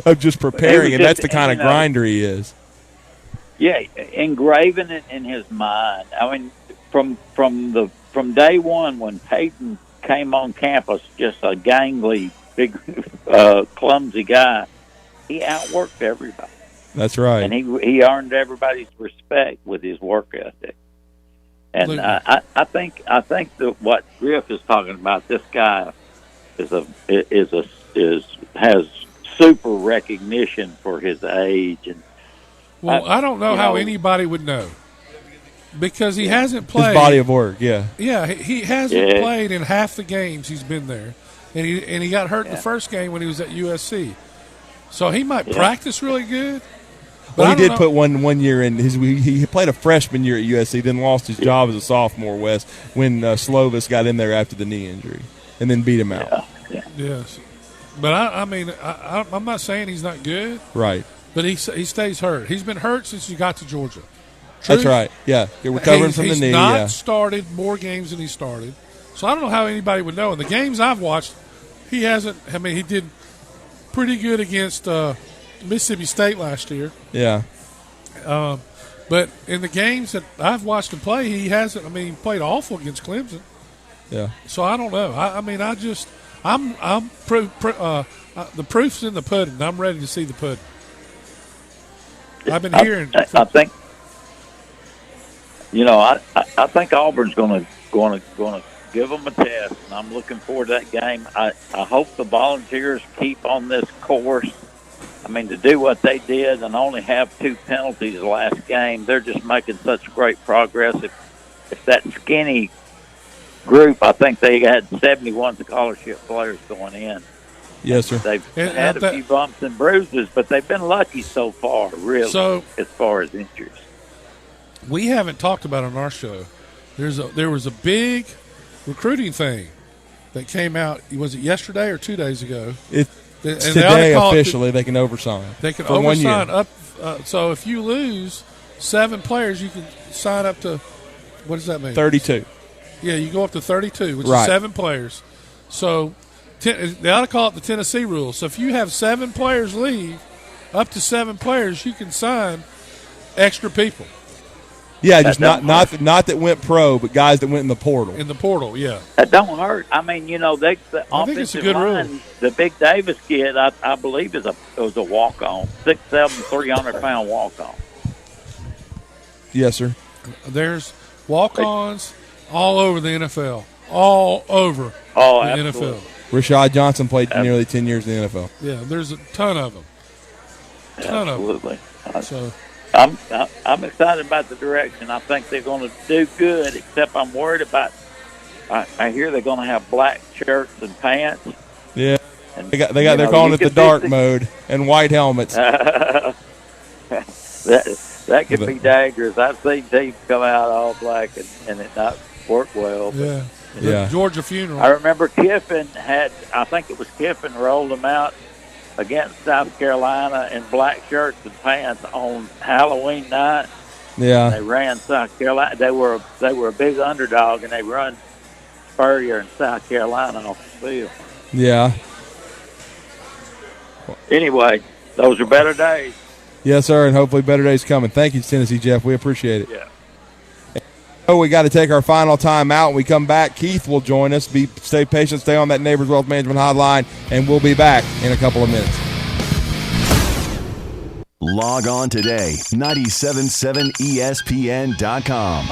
of just preparing, and that's the kind of grinder he is. Yeah, engraving it in his mind. I mean, from day one when Peyton came on campus, just a gangly, big, clumsy guy, he outworked everybody. That's right, and he earned everybody's respect with his work ethic. And I think that what Griff is talking about, this guy has super recognition for his age. And I don't know how anybody would know because he hasn't played. His body of work, yeah. Yeah, he hasn't played in half the games he's been there, and he got hurt in the first game when he was at USC. So he might practice really good. Well, he did put one year in. He played a freshman year at USC, then lost his job as a sophomore, Wes, when Slovis got in there after the knee injury and then beat him out. Yes. But, I'm not saying he's not good. Right. But he stays hurt. He's been hurt since he got to Georgia. That's right. Yeah. You're recovering from the knee. He's not started more games than he started. So I don't know how anybody would know. In the games I've watched, he hasn't. I mean, he did pretty good against Mississippi State last year. Yeah. But in the games that I've watched him play, he hasn't. I mean, he played awful against Clemson. Yeah. So I don't know. The proof's in the pudding. I'm ready to see the pudding. I've been hearing. I think. I think Auburn's going to give them a test, and I'm looking forward to that game. I hope the Volunteers keep on this course. I mean, to do what they did and only have 2 penalties last game, they're just making such great progress. If that skinny group, I think they had 71 scholarship players going in. Yes, sir. They've had a few bumps and bruises, but they've been lucky so far, really, as far as injuries. We haven't talked about on our show. There was a big recruiting thing that came out. Was it yesterday or 2 days ago? Today officially they can oversign. They can for 1 year. up. So if you lose 7 players, you can sign up to. What does that mean? 32. Yeah, you go up to 32, which is 7 players. So they ought to call it the Tennessee rule. So if you have 7 players leave, up to 7 players, you can sign extra people. Yeah, just not that went pro, but guys that went in the portal. In the portal, yeah. That don't hurt. I mean, the I think it's a good line, rule. the Big Davis kid, I believe, was a walk-on, 6'7", 300-pound walk-on. Yes, sir. There's walk-ons all over the NFL. All over the absolutely. NFL. Rashad Johnson played nearly 10 years in the NFL. Yeah, there's a ton of them. Absolutely. So I'm excited about the direction. I think they're going to do good, except I'm worried about. I hear they're going to have black shirts and pants. Yeah, and, they're calling it the dark mode and white helmets. That could be dangerous. I've seen teams come out all black and it not work well. But, yeah. Georgia funeral. I remember Kiffin I think it was Kiffin rolled them out against South Carolina in black shirts and pants on Halloween night. Yeah. They ran South Carolina. They were a big underdog, and they run Spurrier in South Carolina off the field. Yeah. Anyway, those are better days. Yes, sir, and hopefully better days coming. Thank you, Tennessee Jeff. We appreciate it. Yeah. Oh, we got to take our final time out. When we come back, Keith will join us. Stay patient, stay on that Neighbors Wealth Management hotline, and we'll be back in a couple of minutes. Log on today, 977ESPN.com.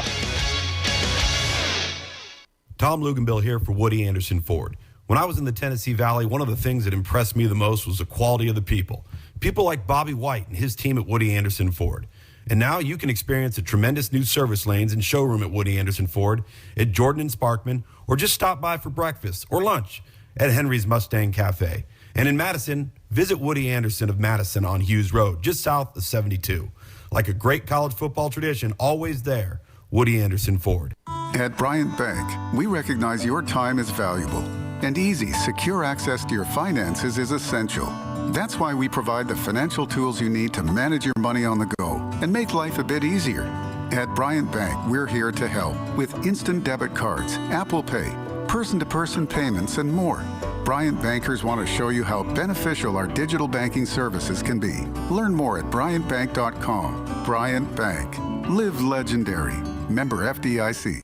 Tom Luganbill here for Woody Anderson Ford. When I was in the Tennessee Valley, one of the things that impressed me the most was the quality of the people. People like Bobby White and his team at Woody Anderson Ford. And now you can experience the tremendous new service lanes and showroom at Woody Anderson Ford, at Jordan and Sparkman, or just stop by for breakfast or lunch at Henry's Mustang Cafe. And in Madison, visit Woody Anderson of Madison on Hughes Road, just south of 72. Like a great college football tradition, always there, Woody Anderson Ford. At Bryant Bank, we recognize your time is valuable, and easy, secure access to your finances is essential. That's why we provide the financial tools you need to manage your money on the go and make life a bit easier. At Bryant Bank, we're here to help with instant debit cards, Apple Pay, person-to-person payments, and more. Bryant bankers want to show you how beneficial our digital banking services can be. Learn more at bryantbank.com. Bryant Bank. Live legendary. Member FDIC.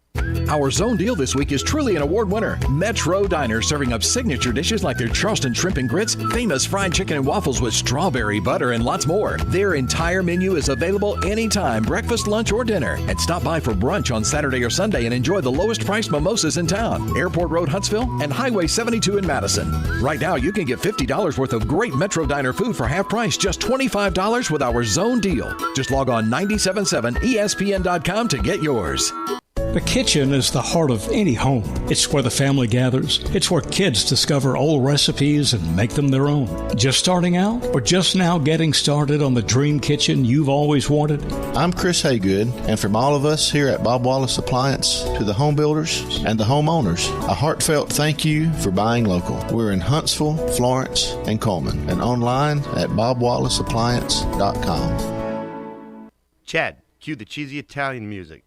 Our zone deal this week is truly an award winner. Metro Diner, serving up signature dishes like their Charleston shrimp and grits, famous fried chicken and waffles with strawberry butter, and lots more. Their entire menu is available anytime, breakfast, lunch, or dinner. And stop by for brunch on Saturday or Sunday and enjoy the lowest priced mimosas in town. Airport Road, Huntsville, and Highway 72 in Madison. Right now, you can get $50 worth of great Metro Diner food for half price, just $25 with our zone deal. Just log on 977ESPN.com to get yours. The kitchen is the heart of any home. It's where the family gathers. It's where kids discover old recipes and make them their own. Just starting out or just now getting started on the dream kitchen you've always wanted? I'm Chris Haygood, and from all of us here at Bob Wallace Appliance to the home builders and the homeowners, a heartfelt thank you for buying local. We're in Huntsville, Florence, and Coleman, and online at bobwallaceappliance.com. Chad, cue the cheesy Italian music.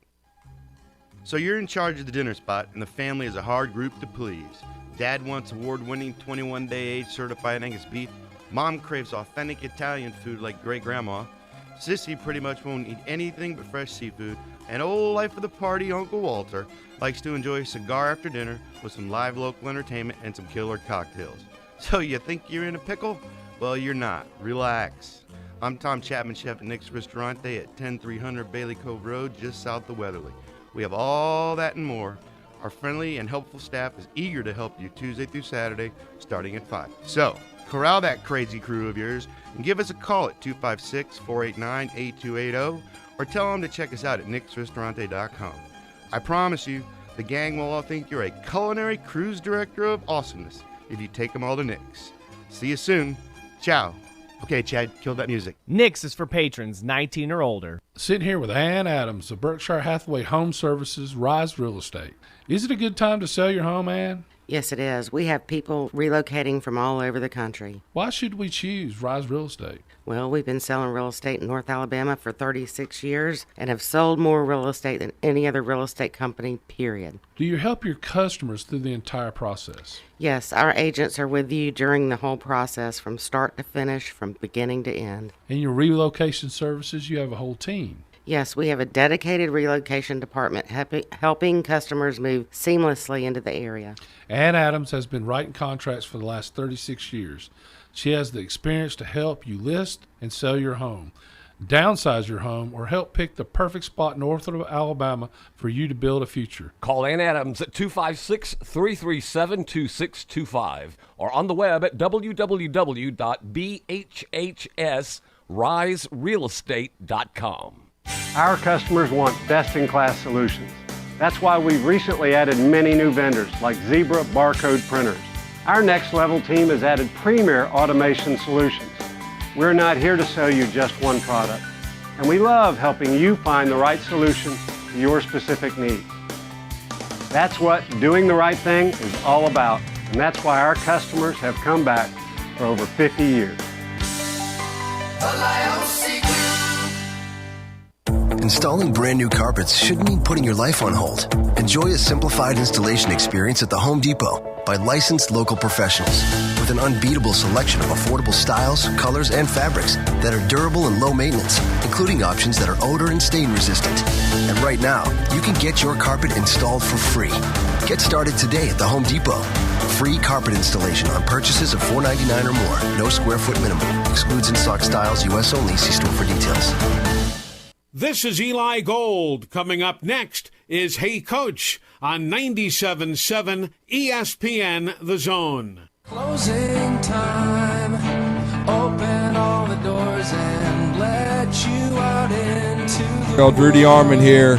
So you're in charge of the dinner spot, and the family is a hard group to please. Dad wants award-winning 21-day age certified Angus beef. Mom craves authentic Italian food like great-grandma. Sissy pretty much won't eat anything but fresh seafood. And old life of the party, Uncle Walter, likes to enjoy a cigar after dinner with some live local entertainment and some killer cocktails. So you think you're in a pickle? Well, you're not. Relax. I'm Tom Chapman, chef at Nick's Ristorante at 10300 Bailey Cove Road, just south of Weatherly. We have all that and more. Our friendly and helpful staff is eager to help you Tuesday through Saturday, starting at 5. So, corral that crazy crew of yours and give us a call at 256-489-8280 or tell them to check us out at nicksristorante.com. I promise you, the gang will all think you're a culinary cruise director of awesomeness if you take them all to Nick's. See you soon. Ciao. Okay, Chad, kill that music. Nick's is for patrons 19 or older. Sitting here with Ann Adams of Berkshire Hathaway Home Services, Rise Real Estate. Is it a good time to sell your home, Ann? Yes, it is. We have people relocating from all over the country. Why should we choose Rise Real Estate? Well, we've been selling real estate in North Alabama for 36 years and have sold more real estate than any other real estate company, period. Do you help your customers through the entire process? Yes, our agents are with you during the whole process from start to finish, from beginning to end. In your relocation services, you have a whole team. Yes, we have a dedicated relocation department helping customers move seamlessly into the area. Ann Adams has been writing contracts for the last 36 years. She has the experience to help you list and sell your home, downsize your home, or help pick the perfect spot north of Alabama for you to build a future. Call Ann Adams at 256-337-2625 or on the web at www.bhhsriserealestate.com. Our customers want best-in-class solutions. That's why we've recently added many new vendors like Zebra barcode printers. Our next level team has added premier automation solutions. We're not here to sell you just one product, and we love helping you find the right solution to your specific needs. That's what doing the right thing is all about, and that's why our customers have come back for over 50 years. Installing brand new carpets shouldn't mean putting your life on hold. Enjoy a simplified installation experience at the Home Depot by licensed local professionals with an unbeatable selection of affordable styles, colors, and fabrics that are durable and low maintenance, including options that are odor and stain resistant. And right now, you can get your carpet installed for free. Get started today at the Home Depot. Free carpet installation on purchases of $4.99 or more. No square foot minimum. Excludes in-stock styles. U.S. only. See store for details. This is Eli Gold. Coming up next is Hey Coach on 97.7 ESPN The Zone. Closing time. Open all the doors and let you out into the Drew DeArmond here,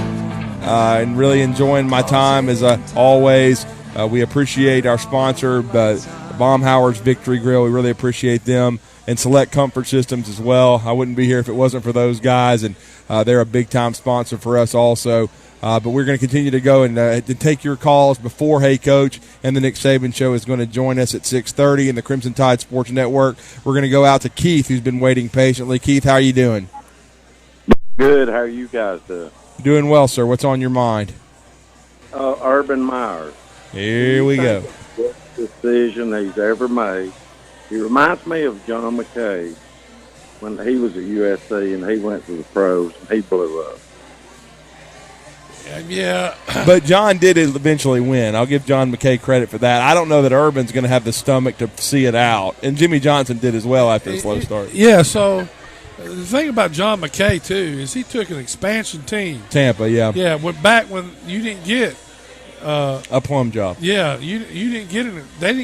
and really enjoying my time as always. We appreciate our sponsor, Baumhauer's Victory Grill. We really appreciate them, and Select Comfort Systems as well. I wouldn't be here if it wasn't for those guys, and they're a big-time sponsor for us also. But we're going to continue to go and to take your calls before Hey Coach, and the Nick Saban Show is going to join us at 6:30 in the Crimson Tide Sports Network. We're going to go out to Keith, who's been waiting patiently. Keith, how are you doing? Good. How are you guys doing? Doing well, sir. What's on your mind? Urban Meyer. Here we go. Best decision he's ever made. He reminds me of John McKay when he was at USC and he went to the pros and he blew up. Yeah. But John did eventually win. I'll give John McKay credit for that. I don't know that Urban's going to have the stomach to see it out. And Jimmy Johnson did as well after the slow start. Yeah, so the thing about John McKay, too, is he took an expansion team. Tampa, yeah. Yeah, back when you didn't get a plum job. Yeah, you didn't get it. They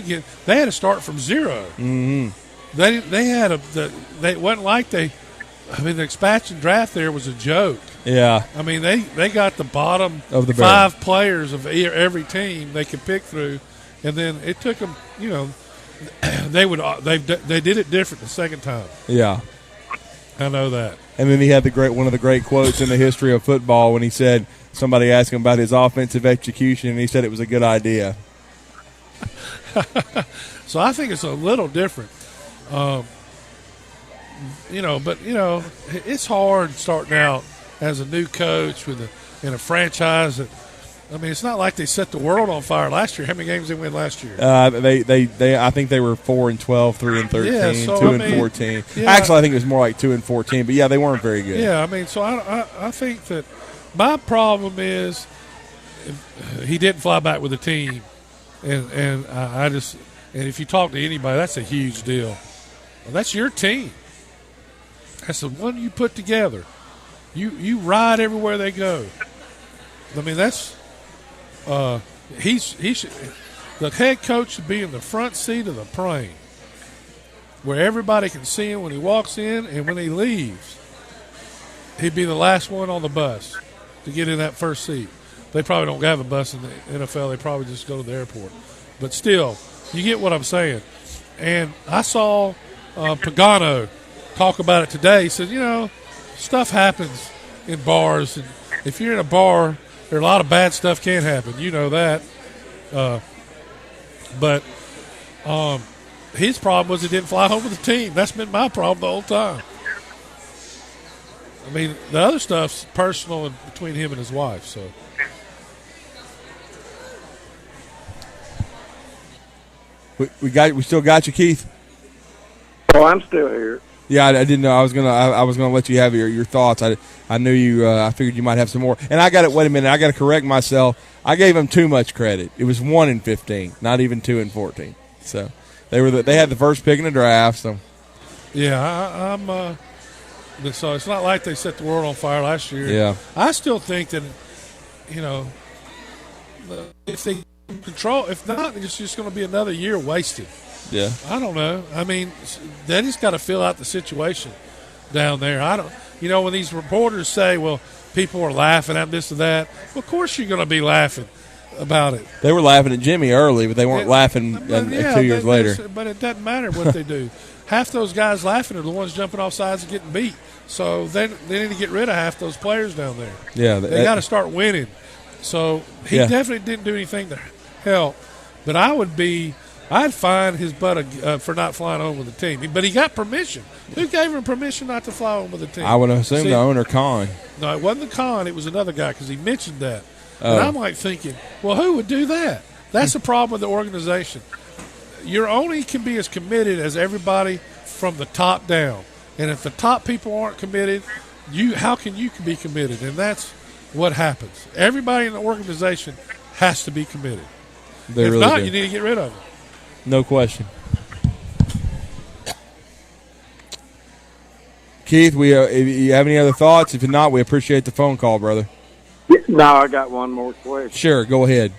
had to start from zero. Mm-hmm. It wasn't like the expansion draft there was a joke. Yeah. I mean, they got the bottom of the 5 players of every team they could pick through, and then it took them. They did it different the second time. Yeah, I know that. And then he had one of the great quotes in the history of football when he said, somebody asked him about his offensive execution, and he said it was a good idea. So I think it's a little different. It's hard starting out as a new coach in a franchise that, it's not like they set the world on fire last year. How many games did they win last year? I think they were 4-12, 3-13, yeah, so, 2-14. Yeah, Actually, I think it was more like 2-14. But yeah, they weren't very good. Yeah, so I think that my problem is he didn't fly back with the team, and if you talk to anybody, that's a huge deal. Well, that's your team. That's the one you put together. You ride everywhere they go. That's the head coach should be in the front seat of the plane, where everybody can see him when he walks in, and when he leaves, he'd be the last one on the bus to get in that first seat. They probably don't have a bus in the NFL. They probably just go to the airport. But still, you get what I'm saying. And I saw Pagano talk about it today. He said, stuff happens in bars. And if you're in a bar, there a lot of bad stuff can happen. You know that. But his problem was he didn't fly home with the team. That's been my problem the whole time. The other stuff's personal between him and his wife. So we still got you, Keith. Oh, I'm still here. Yeah, I didn't know. I was gonna let you have your thoughts. I knew you. I figured you might have some more. And I got it. Wait a minute. I got to correct myself. I gave them too much credit. It was 1 in 15, not even 2 in 14. So they had the first pick in the draft. So yeah, I'm. So it's not like they set the world on fire last year. Yeah, I still think that, if they control, if not, it's just going to be another year wasted. Yeah, I don't know. I mean, they just got to fill out the situation down there. I don't. When these reporters say, "Well, people are laughing at this or that," well, of course you're going to be laughing about it. They were laughing at Jimmy early, but they weren't laughing 2 years later. But it doesn't matter what they do. Half those guys laughing are the ones jumping off sides and getting beat. So they need to get rid of half those players down there. Yeah, they got to start winning. So he definitely didn't do anything to help. But I'd fine his butt for not flying home with the team. But he got permission. Who gave him permission not to fly home with the team? I would assume the owner, Khan. No, it wasn't the Khan. It was another guy because he mentioned that. And I'm like thinking, well, who would do that? That's the problem with the organization. You only can be as committed as everybody from the top down. And if the top people aren't committed, how can you be committed? And that's what happens. Everybody in the organization has to be committed. If not, you need to get rid of them. No question. Keith, if you have any other thoughts? If not, we appreciate the phone call, brother. No, I got one more question. Sure, go ahead.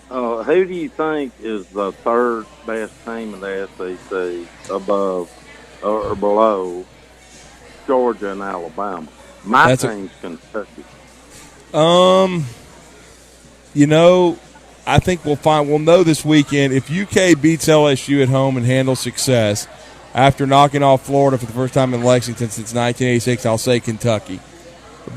Who do you think is the third best team in the SEC above or below Georgia and Alabama? My team's Kentucky. I think we'll know this weekend if UK beats LSU at home and handles success after knocking off Florida for the first time in Lexington since 1986. I'll say Kentucky.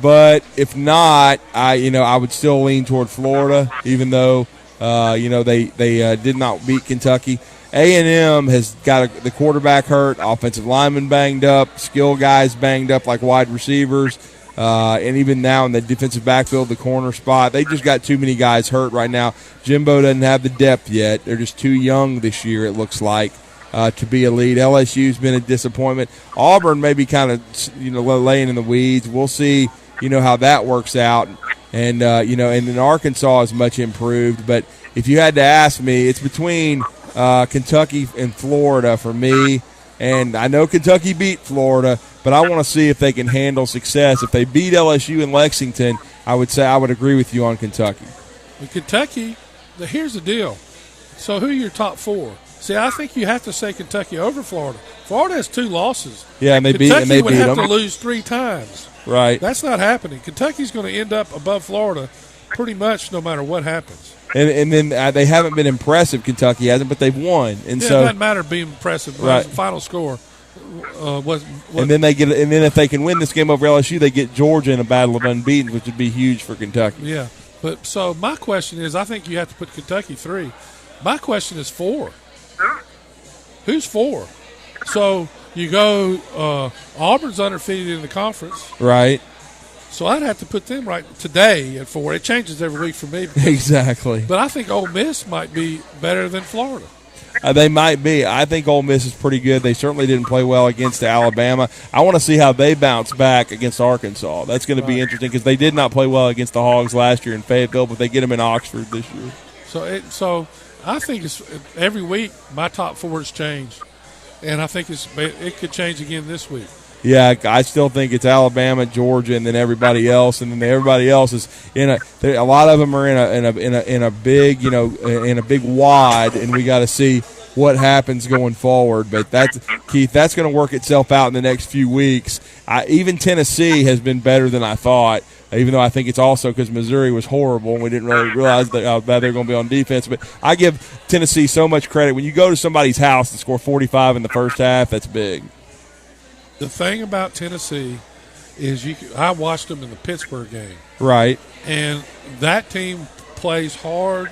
But if not, I would still lean toward Florida, even though they did not beat Kentucky. A&M has got the quarterback hurt, offensive linemen banged up, skill guys banged up like wide receivers, and even now in the defensive backfield, the corner spot, they just got too many guys hurt right now. Jimbo doesn't have the depth yet. They're just too young this year, it looks like, to be elite. LSU's been a disappointment. Auburn may be kind of laying in the weeds. We'll see how that works out. And and then Arkansas is much improved. But if you had to ask me, it's between Kentucky and Florida for me. And I know Kentucky beat Florida, but I want to see if they can handle success. If they beat LSU in Lexington, I would say I would agree with you on Kentucky. Well, Kentucky, here's the deal. So who are your top four? See, I think you have to say Kentucky over Florida. Florida has 2 losses. Yeah, and Kentucky would have them. to lose 3 times. Right. That's not happening. Kentucky's going to end up above Florida pretty much no matter what happens. And then they haven't been impressive, Kentucky hasn't, but they've won. And it doesn't matter being impressive. Right. The final score was. And then if they can win this game over LSU, they get Georgia in a battle of unbeaten, which would be huge for Kentucky. Yeah. But so my question is, I think you have to put Kentucky 3. My question is 4. Who's 4? So you go Auburn's undefeated in the conference. Right. So I'd have to put them right today at 4. It changes every week for me. Exactly. But I think Ole Miss might be better than Florida. They might be. I think Ole Miss is pretty good. They certainly didn't play well against Alabama. I want to see how they bounce back against Arkansas. That's going to be interesting because they did not play well against the Hogs last year in Fayetteville, but they get them in Oxford this year. So I think every week my top 4 has changed, and I think it could change again this week. Yeah, I still think it's Alabama, Georgia, and then everybody else, and then everybody else is a lot of them are in a big in a big wad, and we got to see what happens going forward. But that's Keith. That's going to work itself out in the next few weeks. Even Tennessee has been better than I thought, even though I think it's also because Missouri was horrible and we didn't really realize how bad they're going to be on defense. But I give Tennessee so much credit. When you go to somebody's house and score 45 in the first half, that's big. The thing about Tennessee is I watched them in the Pittsburgh game. Right. And that team plays hard.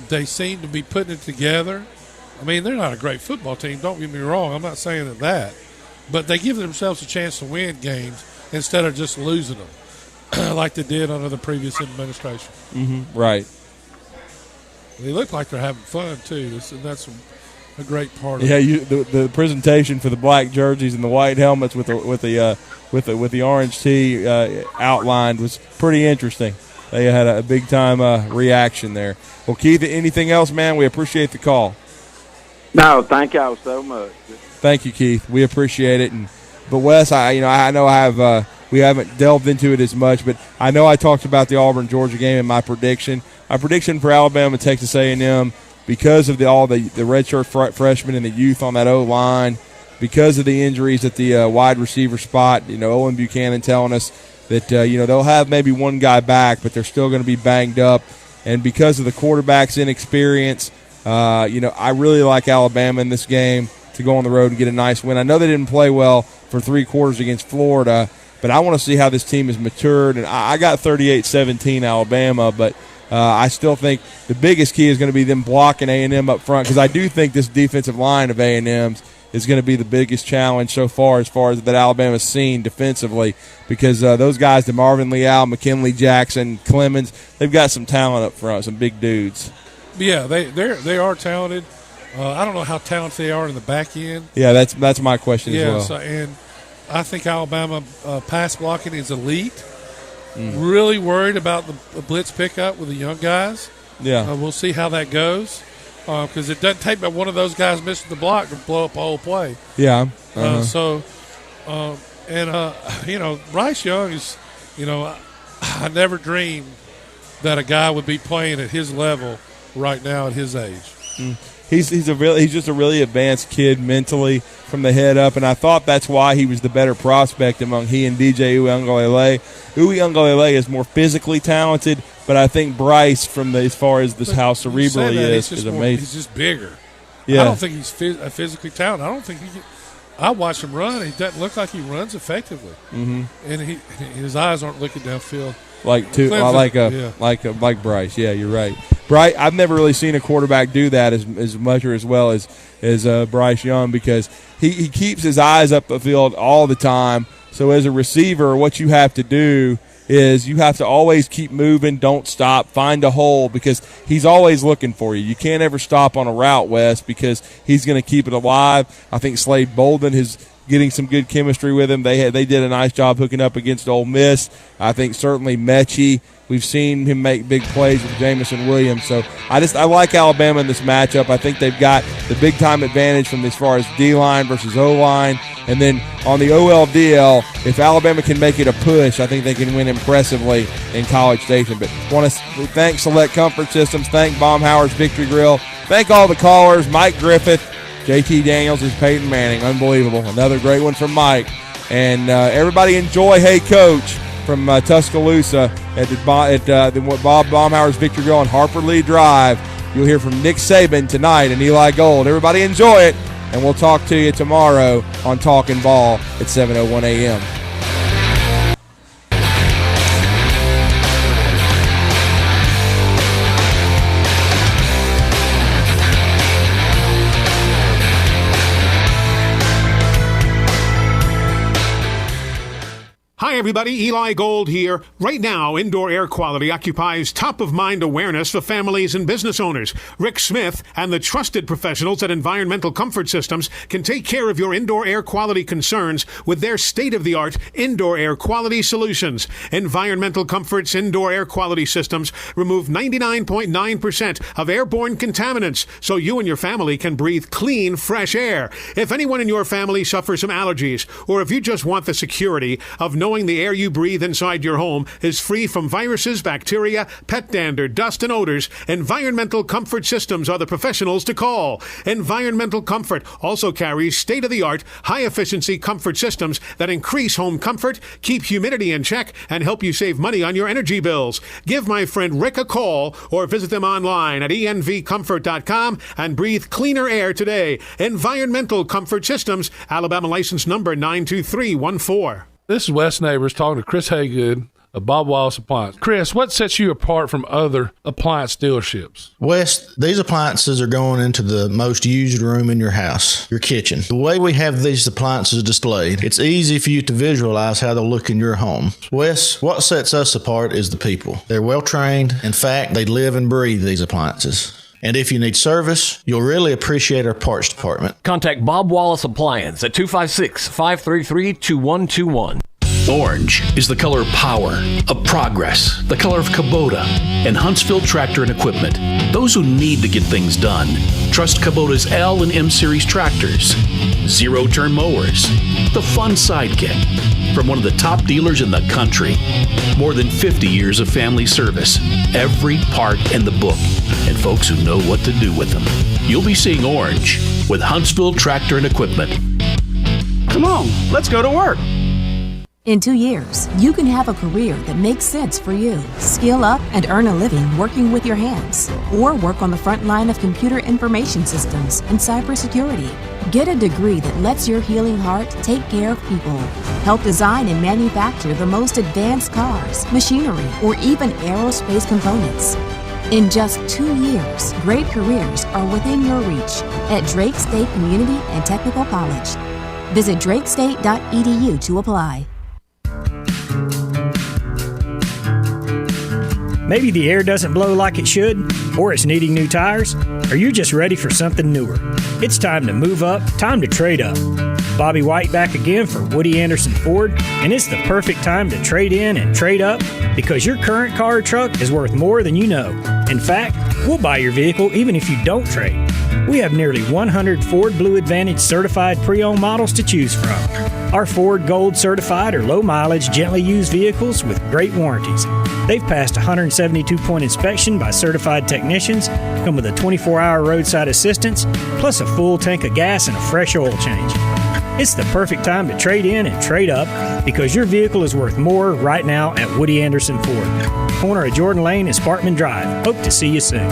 They seem to be putting it together. I mean, they're not a great football team. Don't get me wrong. I'm not saying that. But they give themselves a chance to win games instead of just losing them like they did under the previous administration. Mm-hmm. Right. They look like they're having fun, too. a great part of Yeah, it. the presentation for the black jerseys and the white helmets with the orange tee outlined was pretty interesting. They had a big time reaction there. Well, Keith, anything else, man? We appreciate the call. No, thank y'all so much. Thank you, Keith. We appreciate it. But Wes, I know we haven't delved into it as much, but I know I talked about the Auburn Georgia game in my prediction. My prediction for Alabama, Texas A&M, because of all the redshirt freshmen and the youth on that O-line, because of the injuries at the wide receiver spot, Owen Buchanan telling us that they'll have maybe one guy back, but they're still going to be banged up. And because of the quarterback's inexperience, I really like Alabama in this game to go on the road and get a nice win. I know they didn't play well for 3 quarters against Florida, but I want to see how this team has matured. And I got 38-17 Alabama, but I still think the biggest key is going to be them blocking A&M up front, because I do think this defensive line of A&M's is going to be the biggest challenge so far as that Alabama's seen defensively, because those guys, DeMarvin Leal, McKinley Jackson, Clemens, they've got some talent up front, some big dudes. Yeah, they are talented. I don't know how talented they are in the back end. Yeah, that's my question as well. So, and I think Alabama pass blocking is elite. Really worried about the blitz pickup with the young guys. Yeah. We'll see how that goes, because it doesn't take but one of those guys missing the block to blow up a whole play. Yeah. Bryce Young is, I never dreamed that a guy would be playing at his level right now at his age. He's just a really advanced kid mentally from the head up, and I thought that's why he was the better prospect among he and DJ Uiagalelei. Uiagalelei is more physically talented, but I think Bryce, as far as this how cerebral he is amazing. He's just bigger. Yeah. I don't think he's physically talented. I don't think I watch him run. He doesn't look like he runs effectively, and his eyes aren't looking downfield. Like Bryce. Yeah, you're right. Bryce, I've never really seen a quarterback do that as much or as well as Bryce Young, because he keeps his eyes up the field all the time. So as a receiver, what you have to do is you have to always keep moving, don't stop, find a hole, because he's always looking for you. You can't ever stop on a route, Wes, because he's going to keep it alive. I think Slade Bolden is getting some good chemistry with him. They did a nice job hooking up against Ole Miss. I think certainly Mechie, we've seen him make big plays with Jamison Williams. So I like Alabama in this matchup. I think they've got the big time advantage from as far as D-line versus O-line. And then on the OLDL, if Alabama can make it a push, I think they can win impressively in College Station. But want to thank Select Comfort Systems, thank Baumhauer's Victory Grill, thank all the callers, Mike Griffith, JT Daniels, is Peyton Manning. Unbelievable. Another great one from Mike. And everybody enjoy Hey Coach from Tuscaloosa at Bob Baumhauer's Victory Grill on Harper Lee Drive. You'll hear from Nick Saban tonight and Eli Gold. Everybody enjoy it, and we'll talk to you tomorrow on Talking Ball at 7:01 a.m. Hi, everybody. Eli Gold here. Right now, indoor air quality occupies top-of-mind awareness for families and business owners. Rick Smith and the trusted professionals at Environmental Comfort Systems can take care of your indoor air quality concerns with their state-of-the-art indoor air quality solutions. Environmental Comfort's indoor air quality systems remove 99.9% of airborne contaminants so you and your family can breathe clean, fresh air. If anyone in your family suffers from allergies, or if you just want the security of knowing the air you breathe inside your home is free from viruses, bacteria, pet dander, dust, and odors, Environmental Comfort Systems are the professionals to call. Environmental Comfort also carries state-of-the-art, high-efficiency comfort systems that increase home comfort, keep humidity in check, and help you save money on your energy bills. Give my friend Rick a call or visit them online at envcomfort.com and breathe cleaner air today. Environmental Comfort Systems, Alabama license number 92314. This is Wes Neighbors talking to Chris Haygood of Bob Wallace Appliance. Chris, what sets you apart from other appliance dealerships? Wes, these appliances are going into the most used room in your house, your kitchen. The way we have these appliances displayed, it's easy for you to visualize how they'll look in your home. Wes, what sets us apart is the people. They're well trained. In fact, they live and breathe these appliances. And if you need service, you'll really appreciate our parts department. Contact Bob Wallace Appliance at 256-533-2121. Orange is the color of power, of progress, the color of Kubota and Huntsville Tractor and Equipment. Those who need to get things done, trust Kubota's L and M Series tractors, zero-turn mowers, the fun sidekick, from one of the top dealers in the country. More than 50 years of family service, every part in the book, and folks who know what to do with them. You'll be seeing orange with Huntsville Tractor and Equipment. Come on, let's go to work. In 2 years, you can have a career that makes sense for you. Skill up and earn a living working with your hands, or work on the front line of computer information systems and cybersecurity. Get a degree that lets your healing heart take care of people. Help design and manufacture the most advanced cars, machinery, or even aerospace components. In just 2 years, great careers are within your reach at Drake State Community and Technical College. Visit drakestate.edu to apply. Maybe the air doesn't blow like it should, or it's needing new tires, or you're just ready for something newer. It's time to move up, time to trade up. Bobby White back again for Woody Anderson Ford, and it's the perfect time to trade in and trade up because your current car or truck is worth more than you know. In fact, we'll buy your vehicle even if you don't trade. We have nearly 100 Ford Blue Advantage certified pre-owned models to choose from. Our Ford Gold certified or low mileage, gently used vehicles with great warranties. They've passed a 172-point inspection by certified technicians, come with a 24-hour roadside assistance, plus a full tank of gas and a fresh oil change. It's the perfect time to trade in and trade up because your vehicle is worth more right now at Woody Anderson Ford. Corner of Jordan Lane and Sparkman Drive. Hope to see you soon.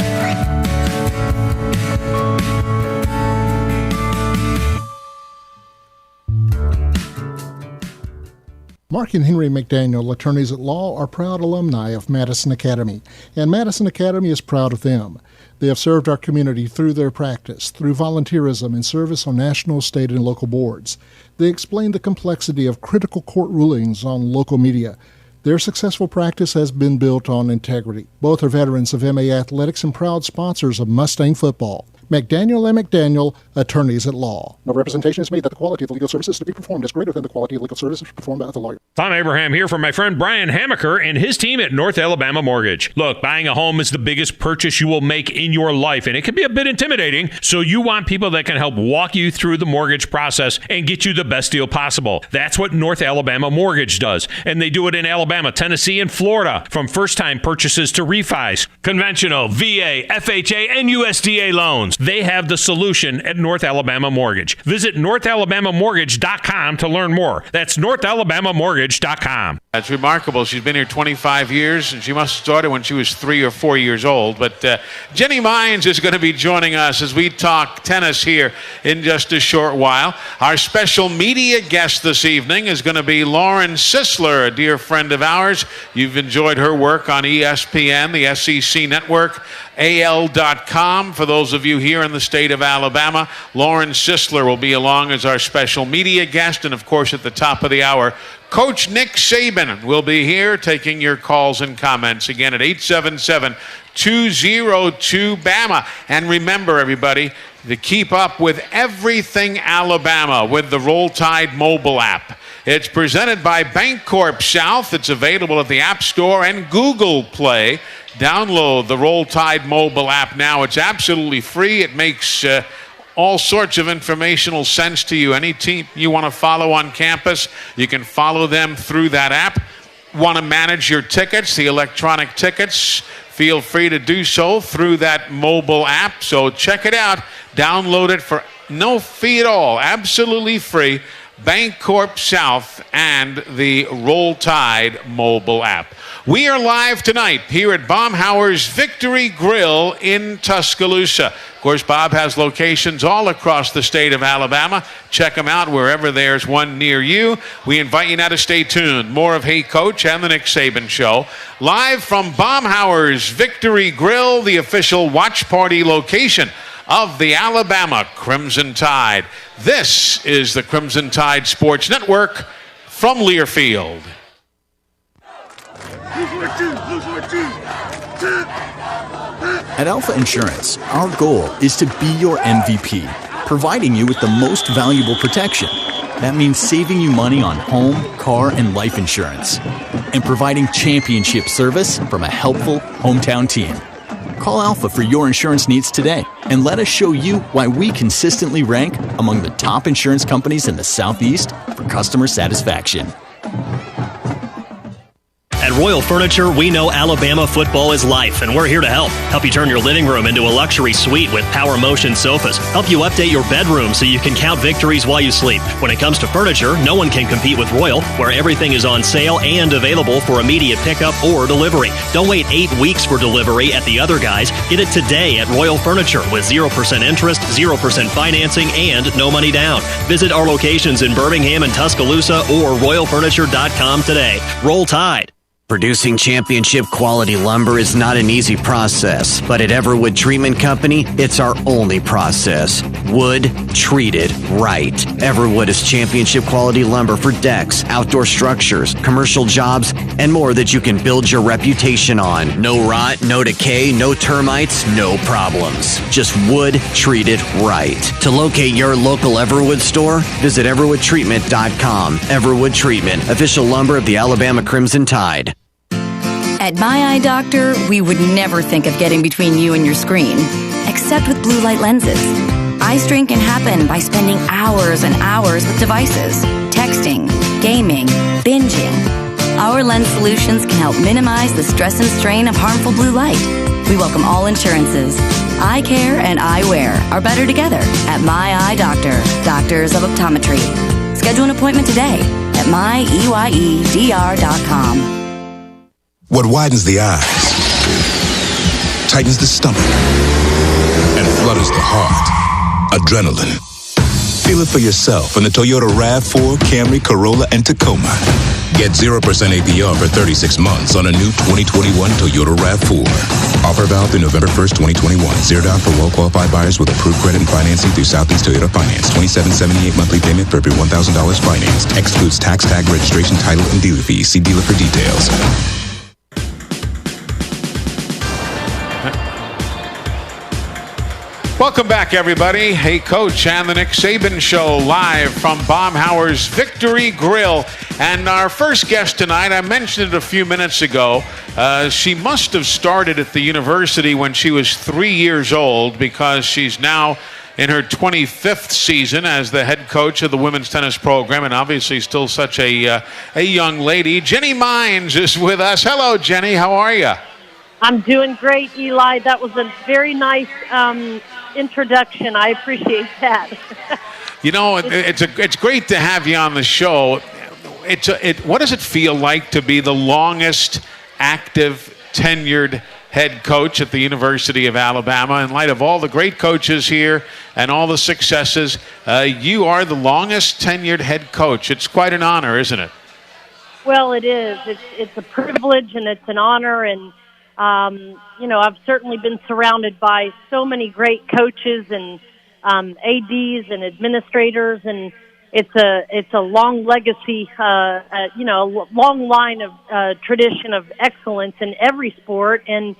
Mark and Henry McDaniel, attorneys at law, are proud alumni of Madison Academy, and Madison Academy is proud of them. They have served our community through their practice, through volunteerism and service on national, state, and local boards. They explain the complexity of critical court rulings on local media. Their successful practice has been built on integrity. Both are veterans of MA Athletics and proud sponsors of Mustang football. McDaniel and McDaniel, attorneys at law. No representation is made that the quality of the legal services to be performed is greater than the quality of legal services performed by the lawyer. Tom Abraham here from my friend Brian Hamaker and his team at North Alabama Mortgage. Look, buying a home is the biggest purchase you will make in your life, and it can be a bit intimidating, so you want people that can help walk you through the mortgage process and get you the best deal possible. That's what North Alabama Mortgage does, and they do it in Alabama, Tennessee, and Florida, from first-time purchases to refis, conventional, VA, FHA, and USDA loans. They have the solution at North Alabama Mortgage. Visit NorthAlabamaMortgage.com to learn more. That's NorthAlabamaMortgage.com. That's remarkable. She's been here 25 years, and she must have started when she was 3 or 4 years old. But Jenny Mines is going to be joining us as we talk tennis here in just a short while. Our special media guest this evening is going to be Lauren Sisler, a dear friend of ours. You've enjoyed her work on ESPN, the SEC Network, AL.com. For those of you here in the state of Alabama, Lauren Sisler will be along as our special media guest. And, of course, at the top of the hour, Coach Nick Saban will be here taking your calls and comments again at 877-202-BAMA. And remember, everybody, to keep up with everything Alabama with the Roll Tide mobile app. It's presented by Bancorp South. It's available at the App Store and Google Play. Download the Roll Tide mobile app now. It's absolutely free. It makes all sorts of informational sense to you. Any team you want to follow on campus, you can follow them through that app. Want to manage your tickets, the electronic tickets, feel free to do so through that mobile app. So check it out. Download it for no fee at all. Absolutely free. Bancorp South and the Roll Tide mobile app. We are live tonight here at Baumhauer's Victory Grill in Tuscaloosa. Of course, Bob has locations all across the state of Alabama. Check them out wherever there's one near you. We invite you now to stay tuned. More of Hey Coach and the Nick Saban Show. Live from Baumhauer's Victory Grill, the official watch party location of the Alabama Crimson Tide. This is the Crimson Tide Sports Network from Learfield. Lose my team. At Alpha Insurance, our goal is to be your MVP, providing you with the most valuable protection. That means saving you money on home, car, and life insurance, and providing championship service from a helpful hometown team. Call Alpha for your insurance needs today, and let us show you why we consistently rank among the top insurance companies in the Southeast for customer satisfaction. At Royal Furniture, we know Alabama football is life, and we're here to help. Help you turn your living room into a luxury suite with power motion sofas. Help you update your bedroom so you can count victories while you sleep. When it comes to furniture, no one can compete with Royal, where everything is on sale and available for immediate pickup or delivery. Don't wait 8 weeks for delivery at the other guys. Get it today at Royal Furniture with 0% interest, 0% financing, and no money down. Visit our locations in Birmingham and Tuscaloosa or royalfurniture.com today. Roll Tide. Producing championship quality lumber is not an easy process, but at Everwood Treatment Company, it's our only process. Wood treated right. Everwood is championship quality lumber for decks, outdoor structures, commercial jobs, and more that you can build your reputation on. No rot, no decay, no termites, no problems. Just wood treated right. To locate your local Everwood store, visit everwoodtreatment.com. Everwood Treatment, official lumber of the Alabama Crimson Tide. At My Eye Doctor, we would never think of getting between you and your screen, except with blue light lenses. Eye strain can happen by spending hours and hours with devices, texting, gaming, binging. Our lens solutions can help minimize the stress and strain of harmful blue light. We welcome all insurances. Eye care and eyewear are better together at My Eye Doctor, Doctors of Optometry. Schedule an appointment today at myeyedr.com. What widens the eyes, tightens the stomach, and flutters the heart. Adrenaline. Feel it for yourself in the Toyota RAV4, Camry, Corolla, and Tacoma. Get 0% APR for 36 months on a new 2021 Toyota RAV4. Offer valid through November 1st, 2021. 0 down for well-qualified buyers with approved credit and financing through Southeast Toyota Finance. $27.78 monthly payment for every $1,000 financed. Excludes tax, tag, registration, title, and dealer fees. See dealer for details. Welcome back, everybody. Hey, Coach, and the Nick Saban Show live from Baumhauer's Victory Grill. And our first guest tonight, I mentioned it a few minutes ago. She must have started at the university when she was 3 years old, because she's now in her 25th season as the head coach of the women's tennis program, and obviously still such a young lady. Jenny Mines is with us. Hello, Jenny. How are you? I'm doing great, Eli. That was a very nice introduction. I appreciate that. You know, it's great to have you on the show. What does it feel like to be the longest active, tenured head coach at the University of Alabama? In light of all the great coaches here and all the successes, you are the longest tenured head coach. It's quite an honor, isn't it? Well, it is. It's a privilege and it's an honor, and you know, I've certainly been surrounded by so many great coaches and ADs and administrators, and it's a long legacy, you know, a long line of tradition of excellence in every sport. And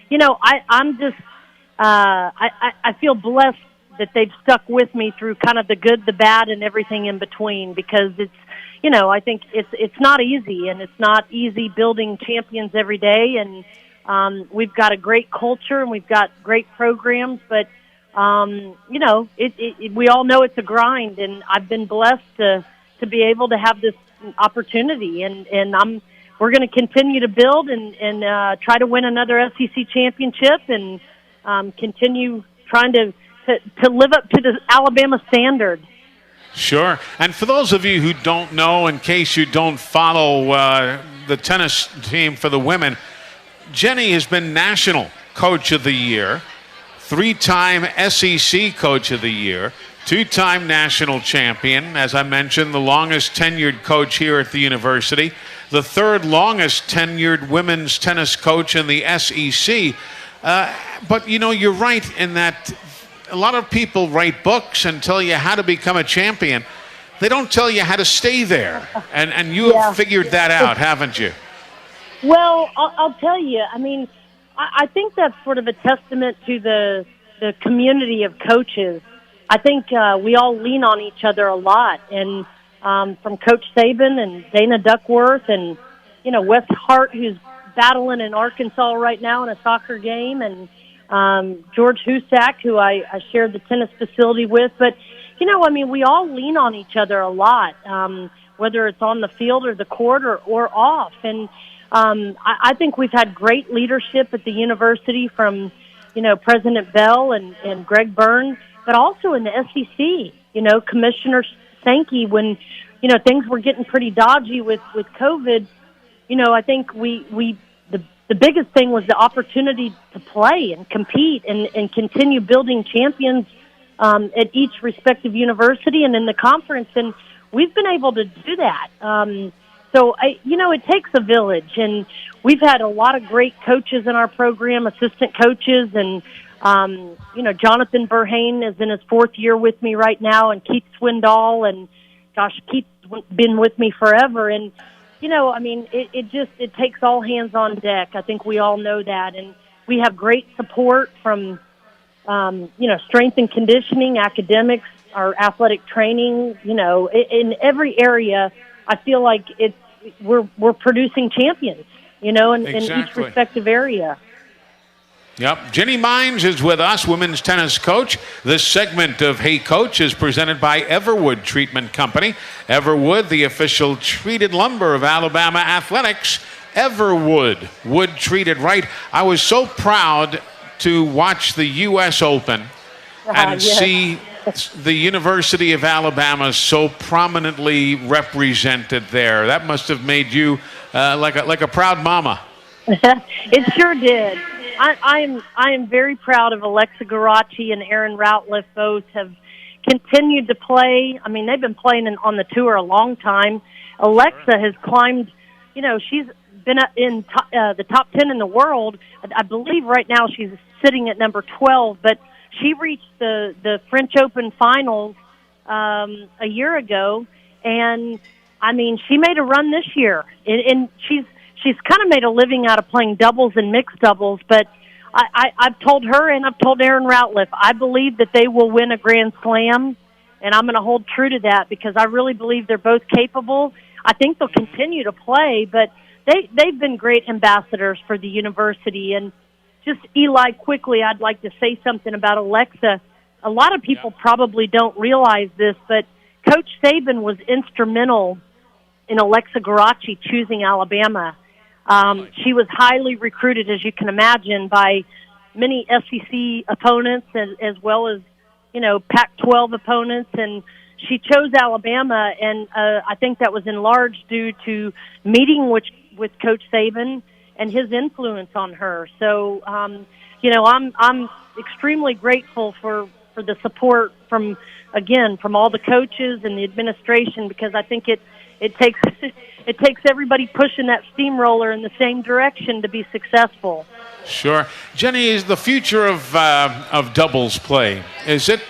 you know, I'm just I feel blessed that they've stuck with me through kind of the good, the bad, and everything in between, because it's, you know, I think it's not easy, and it's not easy building champions every day. And we've got a great culture and we've got great programs, but you know, we all know it's a grind, and I've been blessed to be able to have this opportunity, and we're going to continue to build and try to win another SEC championship, and continue trying to live up to the Alabama standard. Sure. And for those of you who don't know, in case you don't follow the tennis team for the women, Jenny has been National Coach of the Year, 3-time SEC Coach of the Year, 2-time national champion, as I mentioned, the longest tenured coach here at the university, the 3rd longest tenured women's tennis coach in the SEC. But, you know, you're right in that a lot of people write books and tell you how to become a champion. They don't tell you how to stay there. And you have figured that out, haven't you? Well, I'll tell you, I mean, I think that's sort of a testament to the community of coaches. I think we all lean on each other a lot, and from Coach Saban and Dana Duckworth and, Wes Hart, who's battling in Arkansas right now in a soccer game, and George Husak, who I shared the tennis facility with. But, we all lean on each other a lot, whether it's on the field or the court or off. And I think we've had great leadership at the university from, President Bell and Greg Byrne, but also in the SEC, Commissioner Sankey, when, things were getting pretty dodgy with COVID. I think the biggest thing was the opportunity to play and compete and continue building champions at each respective university and in the conference, and we've been able to do that. It takes a village, and we've had a lot of great coaches in our program, assistant coaches, and Jonathan Burhane is in his 4th year with me right now, and Keith Swindoll, and gosh, Keith's been with me forever, and it takes all hands on deck. I think we all know that, and we have great support from strength and conditioning, academics, our athletic training. In every area, I feel like we're producing champions. In each respective area. Yep. Jenny Mines is with us, women's tennis coach. This segment of Hey Coach is presented by Everwood Treatment Company. Everwood, the official treated lumber of Alabama athletics. Everwood, wood treated right. I was so proud to watch the U.S. Open and see the University of Alabama so prominently represented there. That must have made you like a proud mama. It sure did. I am very proud of Alexa Garachi and Aaron Routliffe. Both have continued to play. They've been playing on the tour a long time. Alexa has climbed, she's been in the top 10 in the world. I believe right now she's sitting at number 12, but she reached the French Open finals a year ago, and she made a run this year, and she's kind of made a living out of playing doubles and mixed doubles. But I've told her and I've told Aaron Routliffe, I believe that they will win a Grand Slam, and I'm going to hold true to that because I really believe they're both capable. I think they'll continue to play, but they've been great ambassadors for the university. And just, Eli, quickly, I'd like to say something about Alexa. A lot of people probably don't realize this, but Coach Saban was instrumental in Alexa Garachi choosing Alabama. She was highly recruited, as you can imagine, by many SEC opponents as well as, Pac-12 opponents, and she chose Alabama, and I think that was in large due to meeting with Coach Saban and his influence on her. So, I'm extremely grateful for the support from all the coaches and the administration, because I think it takes everybody pushing that steamroller in the same direction to be successful. Sure. Jenny, is the future of doubles play, is it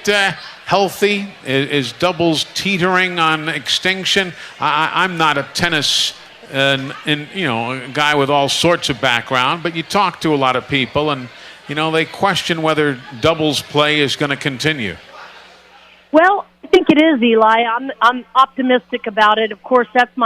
healthy? Is doubles teetering on extinction? I'm not a tennis a guy with all sorts of background, but you talk to a lot of people, and they question whether doubles play is going to continue. Well, I think it is, Eli. I'm optimistic about it. Of course, that's my